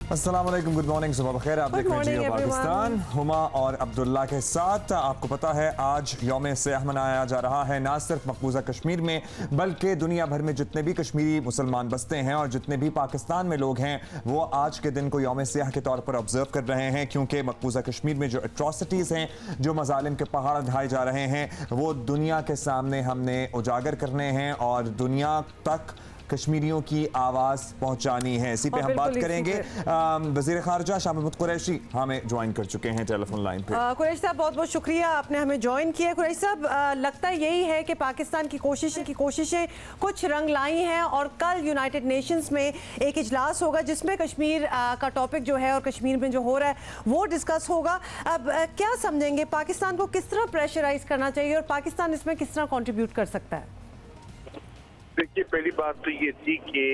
अस्सलाम वालेकुम, good morning, सुबह बखैर। आप देख रहे हैं जियो पाकिस्तान। हुमा और अब्दुल्ला के साथ। आपको पता है आज यौम सियाह मनाया जा रहा है, ना सिर्फ मकबूजा कश्मीर में बल्कि दुनिया भर में जितने भी कश्मीरी मुसलमान बसते हैं और जितने भी पाकिस्तान में लोग हैं वो आज के दिन को यौम सियाह के तौर पर ऑब्जर्व कर रहे हैं, क्योंकि मकबूजा कश्मीर में जो एट्रॉसिटीज़ हैं, जो मजालिम के पहाड़ ढाए जा रहे हैं, वो दुनिया के सामने हमने उजागर करने हैं और दुनिया तक कश्मीरियों की आवाज़ पहुंचानी है। इसी पे हम बात करेंगे। वज़ीर ख़ारजा शाह महमूद कुरैशी हमें ज्वाइन कर चुके हैं टेलीफोन लाइन पे। कुरैशी साहब, बहुत बहुत शुक्रिया, आपने हमें ज्वाइन किया। कुरैशी साहब, लगता यही है कि पाकिस्तान की कोशिशें कुछ रंग लाई हैं और कल यूनाइटेड नेशंस में एक इजलास होगा जिसमें कश्मीर का टॉपिक जो है और कश्मीर में जो हो रहा है वो डिस्कस होगा। अब क्या समझेंगे, पाकिस्तान को किस तरह प्रेशराइज करना चाहिए और पाकिस्तान इसमें किस तरह कॉन्ट्रीब्यूट कर सकता है? देखिए, पहली बात तो ये थी कि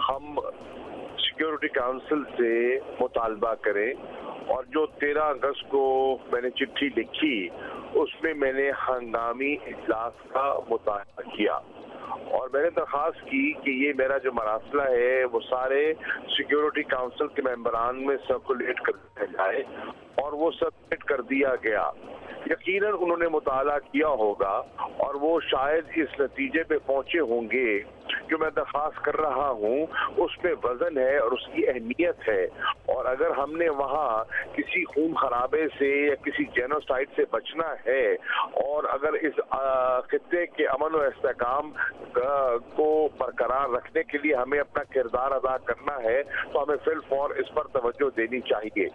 हम सिक्योरिटी काउंसिल से मुतालबा करें और जो 13 अगस्त को मैंने चिट्ठी लिखी उसमें मैंने हंगामी इजलास का मुतालबा किया और मैंने दरख्वास्त की कि ये मेरा जो मरासला है वो सारे सिक्योरिटी काउंसिल के मेंबरान में सर्कुलेट कर दिया जाए और वो सबमिट कर दिया गया। यकीनन उन्होंने मुताला किया होगा और वो शायद इस नतीजे पे पहुंचे होंगे जो मैं दरख्वास्त कर रहा हूँ उसमें वजन है और उसकी अहमियत है। और अगर हमने वहाँ किसी खून खराबे से या किसी जेनोसाइड से बचना है और अगर इस खित्ते के अमन और इस्तेहकाम को बरकरार रखने के लिए हमें अपना किरदार अदा करना है तो हमें फिल फौर इस पर तवज्जो देनी चाहिए।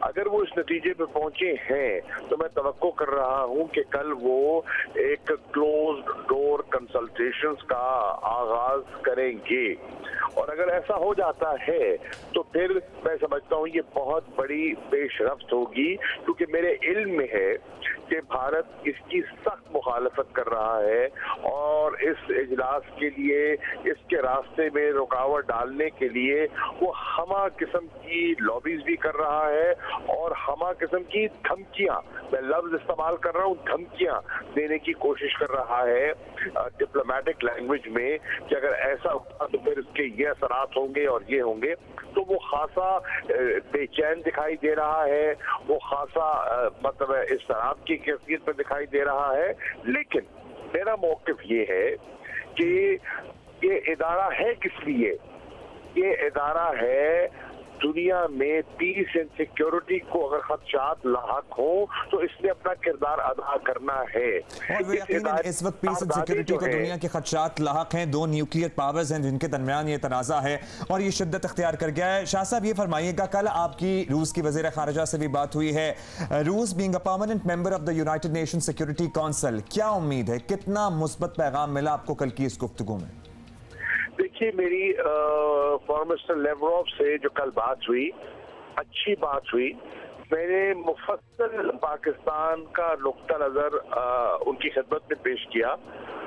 अगर वो इस नतीजे पे पहुंचे हैं तो मैं तवक्को कर रहा हूँ कि कल वो एक क्लोज्ड डोर कंसल्टेशंस का आगाज करेंगे और अगर ऐसा हो जाता है तो फिर मैं समझता हूँ ये बहुत बड़ी पेशरफ्त होगी, क्योंकि मेरे इल्म में है कि भारत इसकी सख्त मुखालफत कर रहा है और इस इजलास के लिए इसके रास्ते में रुकावट डालने के लिए वो हमा किस्म की लॉबीज भी कर रहा है और हमा किस्म की धमकियां, मैं लफ्ज इस्तेमाल कर रहा हूँ, धमकियां देने की कोशिश कर रहा है डिप्लोमेटिक लैंग्वेज में कि अगर ऐसा हुआ तो फिर इसके ये असरात होंगे और ये होंगे। तो वो खासा बेचैन दिखाई दे रहा है, वो खासा मतलब इस तरह की कैफियत में दिखाई दे रहा है। लेकिन मेरा मौक़िफ़ ये है कि ये इदारा है किस लिए? ये इदारा है दुनिया में पीस एंड सिक्योरिटी को अगर खदशात लाहक हो तो इसने अपना किरदार अदा करना है। और इस वक्त पीस एंड सिक्योरिटी को दुनिया के खदशात लाहक हैं। 2 न्यूक्लियर पावर्स हैं जिनके दरमियान ये तनाज़ा है और ये शिद्दत अख्तियार कर गया है। शाह साहब, ये फरमाइएगा, कल आपकी रूस की वज़ीर ख़ारजा से भी बात हुई है। रूस being a permanent member of the United nation security council, क्या उम्मीद है, कितना मुस्बत पैगाम मिला आपको कल की इस गुफ्तगू में? देखिए, मेरी फॉरेन मिनिस्टर लेवरोव से जो कल बात हुई, अच्छी बात हुई। मैंने मुफस्सल पाकिस्तान का नुक्ता नज़र उनकी खिदमत में पेश किया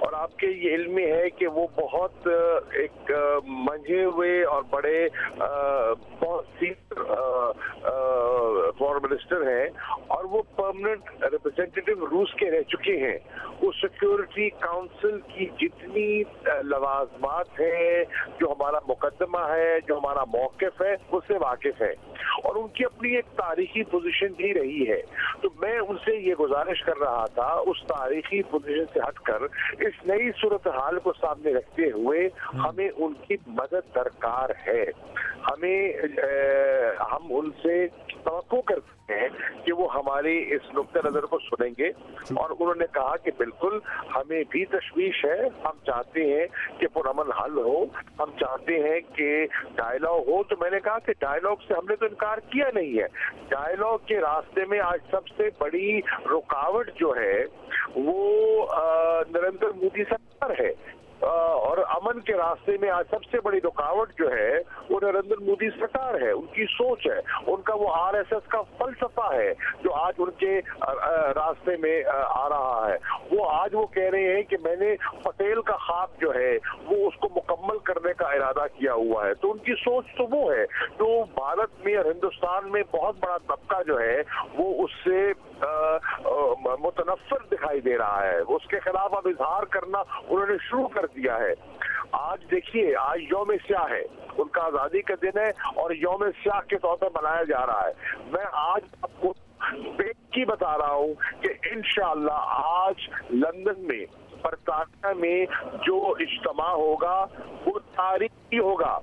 और आपके ये इल्म में है कि वो बहुत एक मंझे हुए और बड़े बहुत सीनियर फॉरेन मिनिस्टर हैं और वो परमानेंट रिप्रेजेंटेटिव रूस के रह चुके हैं। वो सिक्योरिटी काउंसिल की जितनी लवाजमात हैं, जो हमारा मुकदमा है, जो हमारा मौक़िफ़ है, उससे वाकिफ़ है और उनकी अपनी एक तारीखी पोजीशन भी रही है। तो मैं उनसे ये गुजारिश कर रहा था उस तारीखी पोजीशन से हटकर इस नई सूरत हाल को सामने रखते हुए हमें उनकी मदद दरकार है। हम उनसे तवक्को करते हैं कि वो हमारी इस नुक्ते नज़र को सुनेंगे और उन्होंने कहा कि बिल्कुल हमें भी तशवीश है, हम चाहते हैं कि पुरअमन हल हो, हम चाहते हैं कि डायलॉग हो। तो मैंने कहा कि डायलॉग से हमने तो इनकार किया नहीं है। डायलॉग के रास्ते में आज सबसे बड़ी रुकावट जो है वो नरेंद्र मोदी सरकार है और अमन के रास्ते में आज सबसे बड़ी रुकावट जो है वो नरेंद्र मोदी सरकार है, उनकी सोच है, उनका वो आरएसएस का फलसफा है जो आज उनके रास्ते में आ रहा है। वो आज वो कह रहे हैं कि मैंने पटेल का ख्वाब जो है वो उसको मुकम्मल करने का इरादा किया हुआ है। तो उनकी सोच तो वो है। तो भारत में और हिंदुस्तान में बहुत बड़ा तबका जो है वो उससे मुतनफ़िर दिखाई दे रहा है, उसके खिलाफ अब इजहार करना उन्होंने शुरू कर दिया है। आज देखिए, आज यौम स्याह है, उनका आजादी का दिन है और यौम स्याह के तौर पर मनाया जा रहा है। मैं आज आपको की बता रहा हूँ कि इंशाअल्लाह आज लंदन में, बरतानिया में जो इज्तिमा होगा वो तारीखी होगा,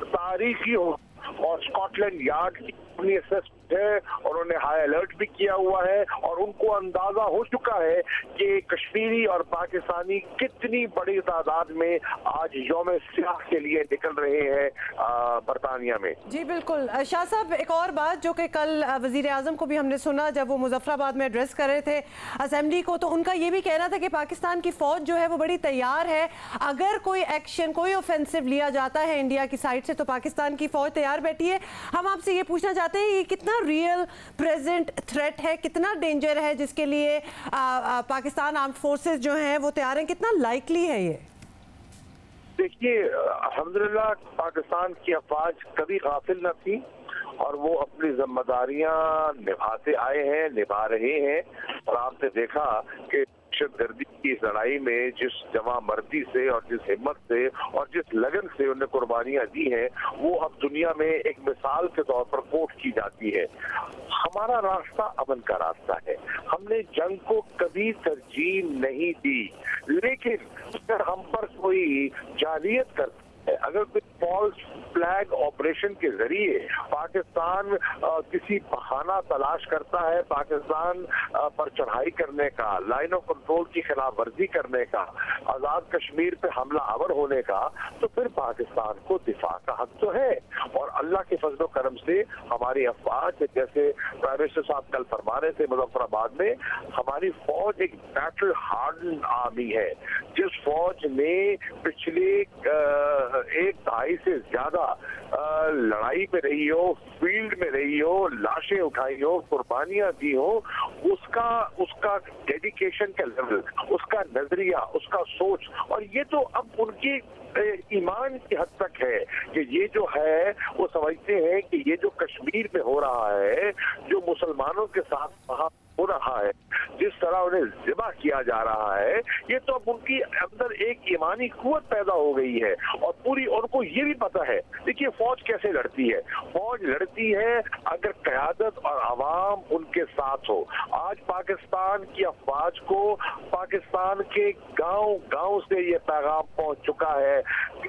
तारीखी होगा। और स्कॉटलैंड यार्ड की अपनी असेसमेंट है और उन्होंने हाई अलर्ट भी किया हुआ है और उनको अंदाजा हो चुका है कि कश्मीरी और पाकिस्तानी कितनी बड़ी तादाद में आज यौम स्याह के लिए निकल रहे हैं बरतानिया में। जी बिल्कुल। शाह साहब, एक और बात जो कि कल वजीर आजम को भी हमने सुना जब वो मुजफ्फराबाद में एड्रेस कर रहे थे असेंबली को, तो उनका ये भी कहना था कि पाकिस्तान की फौज जो है वो बड़ी तैयार है, अगर कोई एक्शन, कोई ऑफेंसिव लिया जाता है इंडिया की साइड से तो पाकिस्तान की फौज तैयार बैठी है। हम आपसे ये पूछना चाहते हैं, ये कितना रियल प्रेजेंट थ्रेट है, कितना डेंजर है जिसके लिए पाकिस्तान आर्म्ड फोर्सेस जो हैं वो तैयार हैं, कितना लाइकली है ये? देखिए, अल्हम्दुलिल्लाह पाकिस्तान की अफवाज कभी गाफिल न थी और वो अपनी जिम्मेदारियां निभाते आए हैं, निभा रहे हैं। और आपने देखा कि दहशतगर्दी की इस लड़ाई में जिस जवांमर्दी से और जिस हिम्मत से और जिस लगन से उन्हें कुर्बानियां दी हैं, वो अब दुनिया में एक मिसाल के तौर पर कोट की जाती है। हमारा रास्ता अमन का रास्ता है, हमने जंग को कभी तरजीह नहीं दी, लेकिन अगर हम पर कोई जालियत करता है, अगर कोई फॉल्स फ्लैग ऑपरेशन के जरिए पाकिस्तान किसी बहाना तलाश करता है पाकिस्तान पर चढ़ाई करने का, लाइन ऑफ कंट्रोल की खिलाफ वर्जी करने का, आजाद कश्मीर पे हमला आवर होने का, तो फिर पाकिस्तान को दिफा का हक तो है। और अल्लाह के फजल करम से हमारी अफवाज, जैसे प्राइम मिनिस्टर साहब कल फरमा रहे थे मुजफ्फराबाद में, हमारी फौज एक बैटल हार्डन आर्मी है, जिस फौज ने पिछले एक दहाई से ज्यादा लड़ाई में रही हो, फील्ड में रही हो, लाशें उठाई हो, कुर्बानियां दी हो, उसका डेडिकेशन का लेवल, उसका नजरिया, उसका सोच, और ये तो अब उनकी ईमान की हद तक है कि ये जो है वो समझते हैं कि ये जो कश्मीर में हो रहा है, जो मुसलमानों के साथ वहां हो रहा है, जिस तरह उन्हें ज़िबा किया जा रहा है, ये तो अब उनकी अंदर एक ईमानी कुव्वत पैदा हो गई है। और पूरी उनको ये भी पता है, देखिए फौज कैसे लड़ती है, फौज लड़ती है अगर क़यादत और आवाम उनके साथ हो। आज पाकिस्तान की अफवाज को पाकिस्तान के गांव से ये पैगाम पहुंच चुका है,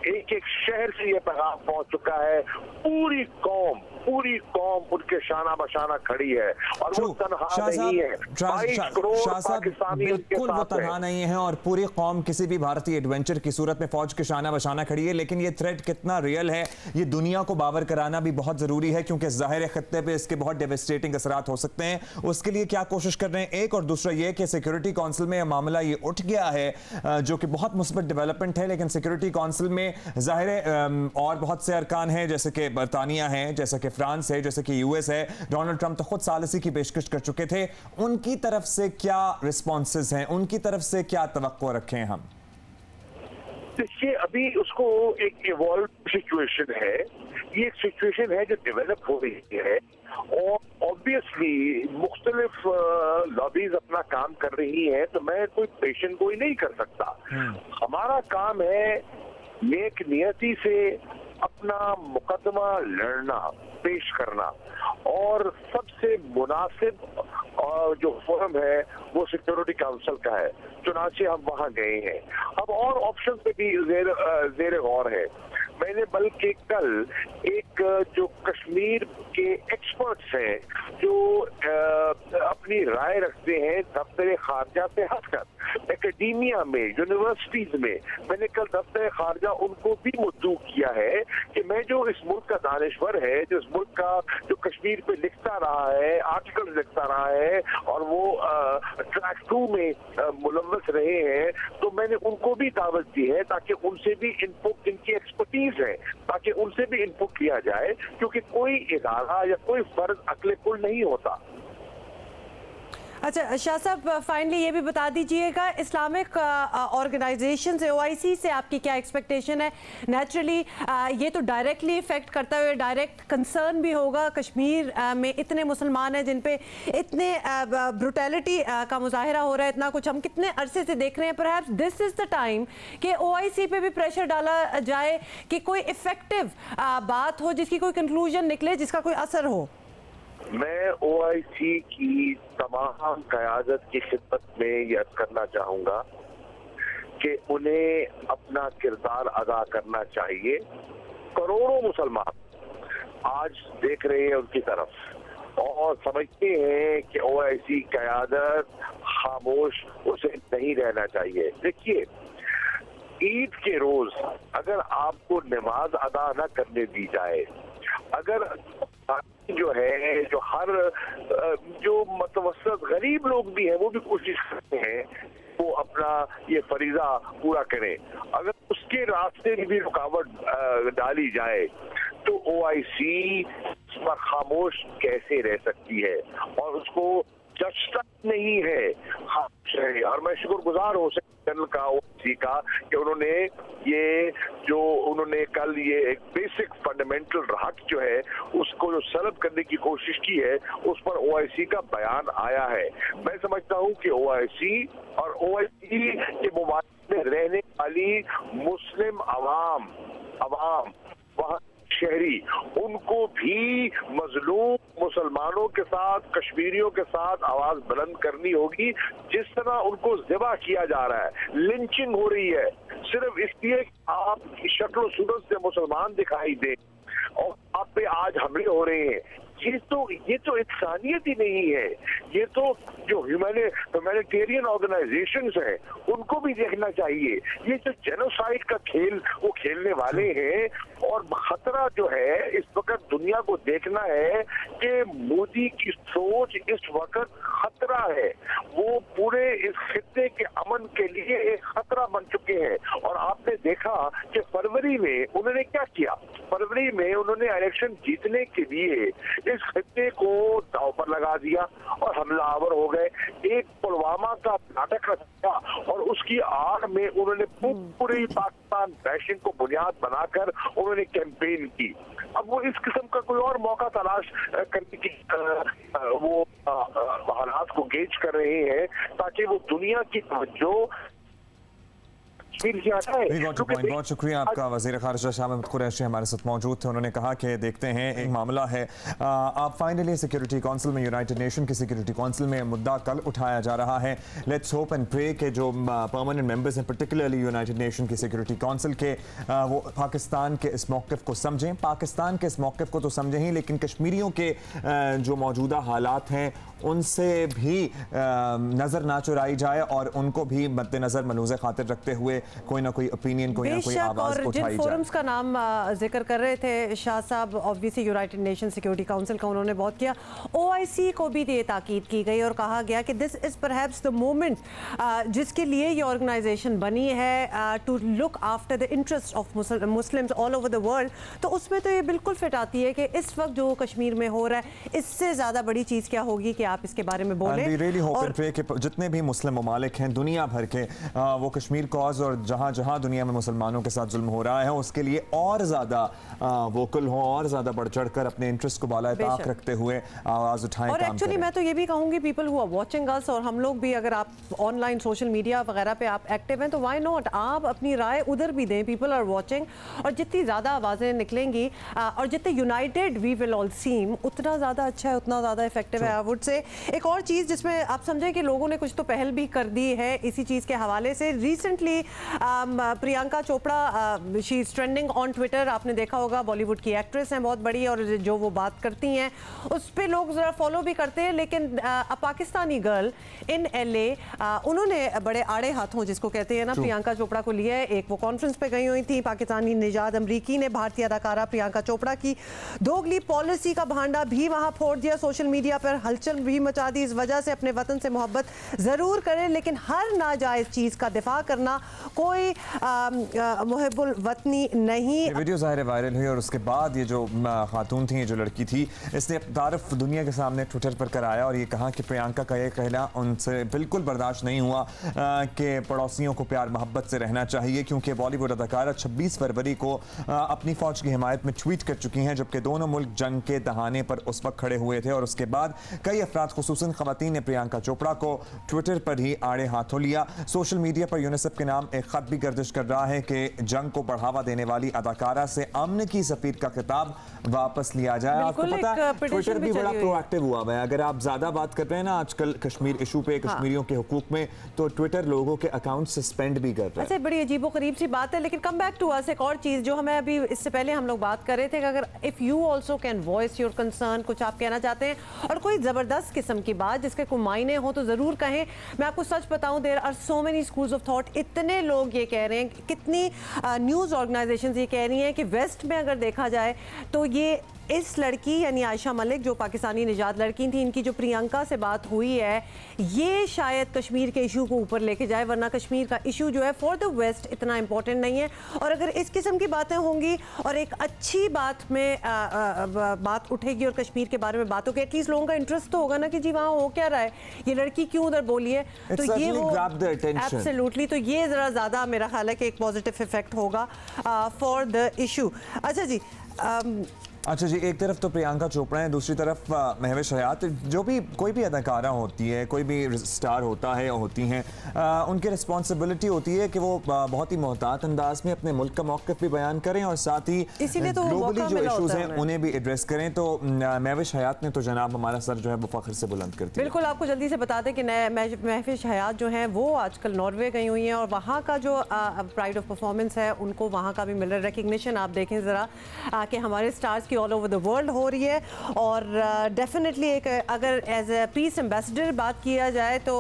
एक एक शहर से ये पैगाम पहुंच चुका है, पूरी कौम उनके शाना बशाना खड़ी है और वो तनहा नहीं है। 22 करोड़ पाकिस्तानी बिल्कुल वो तनहा नहीं है और पूरी कौम किसी भी भारतीय एडवेंचर की सूरत में फौज के शाना बशाना खड़ी है। लेकिन ये थ्रेट कितना रियल है ये दुनिया को बावर कराना भी बहुत जरूरी है, क्योंकि जाहिर खत्ते पे इसके बहुत डेवास्टेटिंग असरात हो सकते हैं। उसके लिए क्या कोशिश कर रहे हैं, एक, और दूसरा ये कि सिक्योरिटी काउंसिल में मामला ये उठ गया है जो कि बहुत मुस्बत डेवलपमेंट है, लेकिन सिक्योरिटी काउंसिल में जाहिर और बहुत से अरकान हैं, जैसे कि बरतानिया है, जैसे कि फ्रांस है, जैसे कि यूएस है। डोनाल्ड ट्रंप तो खुद सालिसी की पेशकश कर चुके थे। उनकी तरफ से क्या रिस्पॉन्सेज हैं, उनकी तरफ से क्या तवक्को रखें हम? देखिए, अभी उसको एक इवॉल्व सिचुएशन है, ये एक सिचुएशन है जो डेवलप हो रही है और ऑब्वियसली मुख्तलिफ लॉबीज अपना काम कर रही हैं, तो मैं कोई पेशन गोई नहीं कर सकता। हमारा काम है नेक नियति से अपना मुकदमा लड़ना, पेश करना, और सबसे मुनासिब जो फोरम है वो सिक्योरिटी काउंसिल का है, चुनाचे हम वहां गए हैं। अब और ऑप्शन पे भी ज़ेर गौर है। मैंने बल्कि कल एक जो कश्मीर के एक्सपर्ट्स हैं जो अपनी राय रखते हैं दफ्तर खारजा से हटकर, एकेडमिया में, यूनिवर्सिटीज में, मैंने कल दफ्तर खारजा उनको भी मुद्दू किया है कि मैं जो इस मुल्क का दानिश्वर है, जो इस मुल्क का जो कश्मीर पे लिखता रहा है, आर्टिकल लिखता रहा है और वो ट्रैक 2 में मुलव्वस रहे हैं, तो मैंने उनको भी दावत दी है ताकि उनसे भी इनपुट, इनकी एक्सपर्टीज है, ताकि उनसे भी इनपुट लिया जाए, क्योंकि कोई इदारा या कोई फर्ज अक्ले कुल नहीं होता। अच्छा शाह साहब, फाइनली ये भी बता दीजिएगा, इस्लामिक ऑर्गेनाइजेशन से, OIC से आपकी क्या एक्सपेक्टेशन है? नेचुरली ये तो डायरेक्टली इफेक्ट करता है, डायरेक्ट कंसर्न भी होगा। कश्मीर में इतने मुसलमान हैं जिन पे इतने ब्रुटैलिटी का मुजाहिरा हो रहा है, इतना कुछ हम कितने अरसे से देख रहे हैं। Perhaps this is the time कि OIC पे भी प्रेशर डाला जाए कि कोई इफेक्टिव बात हो, जिसकी कोई कंक्लूजन निकले, जिसका कोई असर हो। मैं OIC की तमाम क़यादत की खिदमत में यह करना चाहूँगा कि उन्हें अपना किरदार अदा करना चाहिए। करोड़ों मुसलमान आज देख रहे हैं उनकी तरफ और समझते हैं कि OIC क़यादत खामोश, उसे नहीं रहना चाहिए। देखिए, ईद के रोज अगर आपको नमाज अदा न करने दी जाए, अगर जो है जो मतवसत गरीब लोग भी हैं वो भी कोशिश करते हैं वो अपना ये फरीजा पूरा करें, अगर उसके रास्ते में भी रुकावट डाली जाए तो OIC इस पर खामोश कैसे रह सकती है और उसको जचता नहीं है, खामोश है। और मैं शुक्रगुजार हूँ जनरल का OIC का कि उन्होंने कल ये एक बेसिक फंडामेंटल हक जो है उसको जो सलब करने की कोशिश की है, उस पर OIC का बयान आया है। मैं समझता हूँ कि OIC और OIC के मुमालिक में रहने वाली मुस्लिम अवाम वहाँ शहरी, उनको भी मजलूम मुसलमानों के साथ, कश्मीरियों के साथ आवाज बुलंद करनी होगी। जिस तरह उनको ज़िबा किया जा रहा है, लिंचिंग हो रही है, सिर्फ इसलिए कि आपकी शक्ल सूरत से मुसलमान दिखाई दे और आप पे आज हमले हो रहे हैं, ये तो इंसानियत ही नहीं है। ये तो जो ह्यूमैनिटेरियन ऑर्गेनाइजेशंस हैं उनको भी देखना चाहिए। ये जो जेनोसाइड का खेल वो खेलने वाले हैं और खतरा जो है इस वक्त दुनिया को देखना है कि मोदी की सोच इस वक्त खतरा है, वो पूरे इस खित्ते के अमन के लिए एक खतरा बन चुके हैं। और आपने देखा कि फरवरी में उन्होंने क्या किया, फरवरी में उन्होंने इलेक्शन जीतने के लिए इस खित्ते को दांव पर लगा दिया और हमलावर हो गए। एक पुलवामा का नाटक रचा और उसकी आड़ में उन्होंने पूरी पाकिस्तान बैशिंग को बुनियाद बनाकर उन्होंने कैंपेन की। अब वो इस किस्म का कोई और मौका तलाश करने की वो हालात को गेज कर रहे हैं ताकि वो दुनिया की तवज्जो। बहुत शुक्रिया आपका। वज़ीर ख़ारिजा शाह महमूद कुरैशी हमारे साथ मौजूद थे। उन्होंने कहा कि देखते हैं, एक मामला है, आप फाइनली सिक्योरिटी काउंसिल में, यूनाइटेड नेशन की सिक्योरिटी काउंसिल में मुद्दा कल उठाया जा रहा है। लेट्स होप एंड प्रे कि जो परमानेंट मेंबर्स हैं, पर्टिकुलरली यूनाइटेड नेशन की सिक्योरिटी काउंसिल के, वो पाकिस्तान के इस मौक़िफ़ को समझें, पाकिस्तान के इस मौक़िफ़ को तो समझें ही, लेकिन कश्मीरियों के जो मौजूदा हालात हैं उनसे भी नज़र ना चुराई जाए और उनको भी मद्देनज़र मलूज़े खातिर रखते हुए कोई ना कोई ओपिनियन, कोई ना कोई आवाज़ उठाई जाए। जिन फोरम्स का नाम जिक्र कर रहे थे शाह साहब, obviously United nation security council का उन्होंने बहुत किया, OIC को भी ये ताकीद की गई और कहा गया कि this is perhaps the moment जिसके लिए ये ऑर्गेनाइजेशन बनी है, to look after the interest of Muslims all over the world. तो उसमें तो ये बिल्कुल फिट आती है कि इस वक्त जो कश्मीर में हो रहा है, इससे ज़्यादा बड़ी चीज़ क्या होगी कि आप इसके बारे में बोलें। रियली होप एंड प्रे कि जितने भी मुस्लिम ममालिक हैं दुनिया भर के, वो कश्मीर कॉज और जहाँ जहाँ दुनिया में मुसलमानों के साथ जुल्म हो रहा है उसके लिए और ज़्यादा वोकल हो और ज़्यादा बढ़ चढ़ कर अपने इंटरेस्ट को बाला ताक रखते हुए आवाज़ उठाएं। और एक्चुअली मैं तो ये भी कहूँगी, people who are watching us, और हम लोग भी, अगर आप ऑनलाइन सोशल मीडिया वगैरह पे आप एक्टिव हैं तो व्हाई नॉट आप अपनी राय उधर भी दें। पीपल आर वाचिंग, और जितनी ज़्यादा आवाज़ें निकलेंगी और जितने यूनाइटेड वी विल ऑल सीम, उतना ज़्यादा अच्छा है, उतना ज़्यादा इफेक्टिव है। आई वुड से एक और चीज़ जिसमें आप समझें कि लोगों ने कुछ तो पहल भी कर दी है इसी चीज़ के हवाले से। Recently Priyanka Chopra, she is trending on Twitter, आपने देखा होगा, बॉलीवुड की एक्ट्रेस हैं बहुत बड़ी, और जो वो बात करती हैं उस पर लोग ज़रा फॉलो भी करते हैं। लेकिन पाकिस्तानी गर्ल इन LA, उन्होंने बड़े आड़े हाथों, जिसको कहते हैं ना, प्रियंका चोपड़ा को लिया है। एक वो कॉन्फ्रेंस पे गई हुई थी, पाकिस्तानी निजाद अमरीकी ने भारतीय अदाकारा प्रियंका चोपड़ा की दोगली पॉलिसी का भांडा भी वहाँ फोड़ दिया, सोशल मीडिया पर हलचल भी मचा दी। इस वजह से अपने वतन से मोहब्बत ज़रूर करें, लेकिन हर नाजायज़ चीज़ का दिफा करना कोई मुहिब्बुल वतनी नहीं। वीडियो ज़ाहिर वायरल हुई और उसके बाद ये जो खातून थी, ये जो लड़की थी, इसने तारफ दुनिया के सामने ट्विटर पर कराया और ये कहा कि प्रियंका का ये कहना उनसे बिल्कुल बर्दाश्त नहीं हुआ कि पड़ोसियों को प्यार मोहब्बत से रहना चाहिए, क्योंकि बॉलीवुड अदाकारा 26 फरवरी को अपनी फ़ौज की हिमायत में ट्वीट कर चुकी हैं, जबकि दोनों मुल्क जंग के दहाने पर उस वक्त खड़े हुए थे। और उसके बाद कई अफराद खुसूसन ख़वातीन ने प्रियंका चोपड़ा को ट्विटर पर ही आड़े हाथों लिया। सोशल मीडिया पर यूनिसेफ के नाम एक ख़त भी गर्दिश कर रहा है कि जंग को बढ़ावा देने वाली अदाकारा से अमन की सफीर का खिताब वापस लिया जाए। आपको पता है ट्विटर भी बड़ा प्रोएक्टिव हुआ है। अगर आप ज्यादा बात कर रहे हैं ना आजकल कश्मीर इशू पे, कश्मीरियों के हुकूक में, तो ट्विटर लोगों के अकाउंट सस्पेंड भी कर रहा है। अच्छा, बड़ी अजीबो गरीब सी बात है। लेकिन कम बैक टू अस, एक और चीज जो हमें अभी इससे पहले हम लोग बात कर रहे थे कि अगर if you also can voice your concern, कुछ आप कहना चाहते हैं और कोई जबरदस्त किस्म की बात जिसके कोई मायने हो तो जरूर कहें। मैं आपको सच बताऊं, there are so many schools of thought. इतने लोग ये कह रहे हैं, कितनी न्यूज ऑर्गेनाइजेशंस ये कह रही हैं कि वेस्ट में अगर देखा जाए तो ये इस लड़की यानी आयशा मलिक जो पाकिस्तानी निजात लड़की थी, इनकी जो प्रियंका से बात हुई है, ये शायद कश्मीर के इशू को ऊपर लेके जाए, वरना कश्मीर का इशू जो है फॉर द वेस्ट इतना इंपॉर्टेंट नहीं है। और अगर इस किस्म की बातें होंगी और एक अच्छी बात में बात उठेगी और कश्मीर के बारे में बात होगी, एटलीस्ट लोगों का इंटरेस्ट तो होगा ना कि जी वहाँ हो क्या रहा है, ये लड़की क्यों उधर बोली है, तो ये वो एब्सोल्युटली, तो ये ज़रा ज़्यादा मेरा ख्याल है कि एक पॉजिटिव इफेक्ट होगा फॉर द इशू। अच्छा जी, अच्छा जी, एक तरफ तो प्रियंका चोपड़ा है, दूसरी तरफ महविश हयात। जो भी कोई भी अदाकारा होती है, कोई भी स्टार होता है या होती हैं, उनकी रिस्पॉन्सिबिलिटी होती है कि वो बहुत ही मोहतात अंदाज में अपने मुल्क का मौक़िफ़ भी बयान करें और साथ ही ग्लोबली जो इशूज़ हैं उन्हें भी एड्रेस करें। तो महविश हयात ने तो जनाब हमारा सर जो है वो फ़ख्र से बुलंद करती है। बिल्कुल, आपको जल्दी से बता दें कि महविश हयात जो हैं वो आजकल नॉर्वे गई हुई हैं और वहाँ का जो प्राइड ऑफ परफॉर्मेंस है उनको वहाँ का भी मिल रहा है रिकग्निशन। आप देखें ज़रा कि हमारे stars all over the world हो रही है और डेफिनेटली एक अगर एज ए पीस एम्बेसडर बात किया जाए तो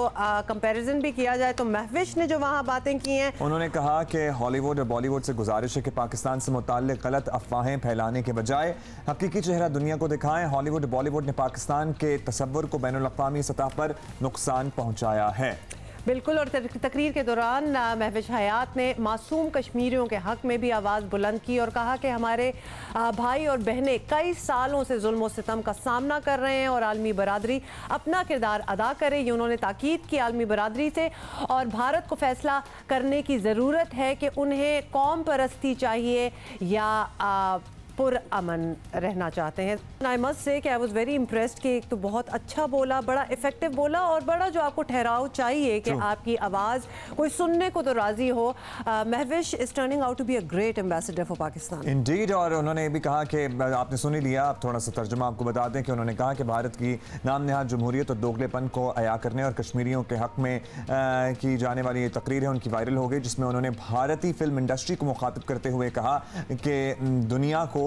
कंपैरिजन भी किया जाए तो महविश ने जो वहाँ बातें की हैं, उन्होंने कहा कि हॉलीवुड और बॉलीवुड से गुजारिश है कि पाकिस्तान से मुताल्लिक गलत अफवाहें फैलाने के बजाय हकीकी चेहरा दुनिया को दिखाएं। हॉलीवुड और बॉलीवुड ने पाकिस्तान के तसव्वुर को बैनुल अक़वामी सतह पर नुकसान पहुँचाया है। बिल्कुल, और तकरीर के दौरान महविश हयात ने मासूम कश्मीरियों के हक में भी आवाज़ बुलंद की और कहा कि हमारे भाई और बहनें कई सालों से जुल्म और सितम का सामना कर रहे हैं और आलमी बरादरी अपना किरदार अदा करे। ये उन्होंने ताकीद की आलमी बरादरी से और भारत को फैसला करने की ज़रूरत है कि उन्हें कौम परस्ती चाहिए या पुरअमन रहना चाहते हैं। आई मस्ट से कि आई वॉज वेरी इम्प्रेस्ड कि एक तो बहुत अच्छा बोला, बड़ा इफेक्टिव बोला और बड़ा जो आपको ठहराव चाहिए कि आपकी आवाज़ कोई सुनने को तो राज़ी हो। Mahvish is turning out to be a great ambassador for Pakistan indeed. और उन्होंने ये भी कहा कि आपने सुन ही लिया, आप थोड़ा सा तर्जुमा आपको बता दें कि उन्होंने कहा कि भारत की नाम नहाद जमहूरियत और दोगलेपन को अया करने और कश्मीरियों के हक में की जाने वाली ये तकरीर है उनकी वायरल हो गई, जिसमें उन्होंने भारतीय फिल्म इंडस्ट्री को मुखातिब करते हुए कहा कि दुनिया को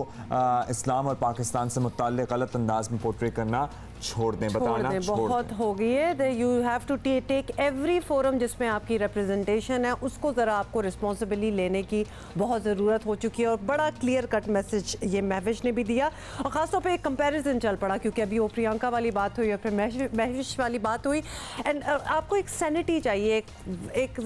इस्लाम और पाकिस्तान से मुताल्लिक़ गलत अंदाज में पोर्ट्रे करना छोड़ दें, बताना बहुत हो गई है। You have to take every forum जिसमें आपकी रिप्रेजेंटेशन है उसको ज़रा आपको रिस्पॉन्सिबिलिटी लेने की बहुत ज़रूरत हो चुकी है और बड़ा क्लियर कट मैसेज ये महविश ने भी दिया। और ख़ासतौर पे एक कंपैरिजन चल पड़ा क्योंकि अभी वो प्रियंका वाली बात हुई और फिर महविश वाली बात हुई। एंड आपको एक सैनिटी चाहिए, एक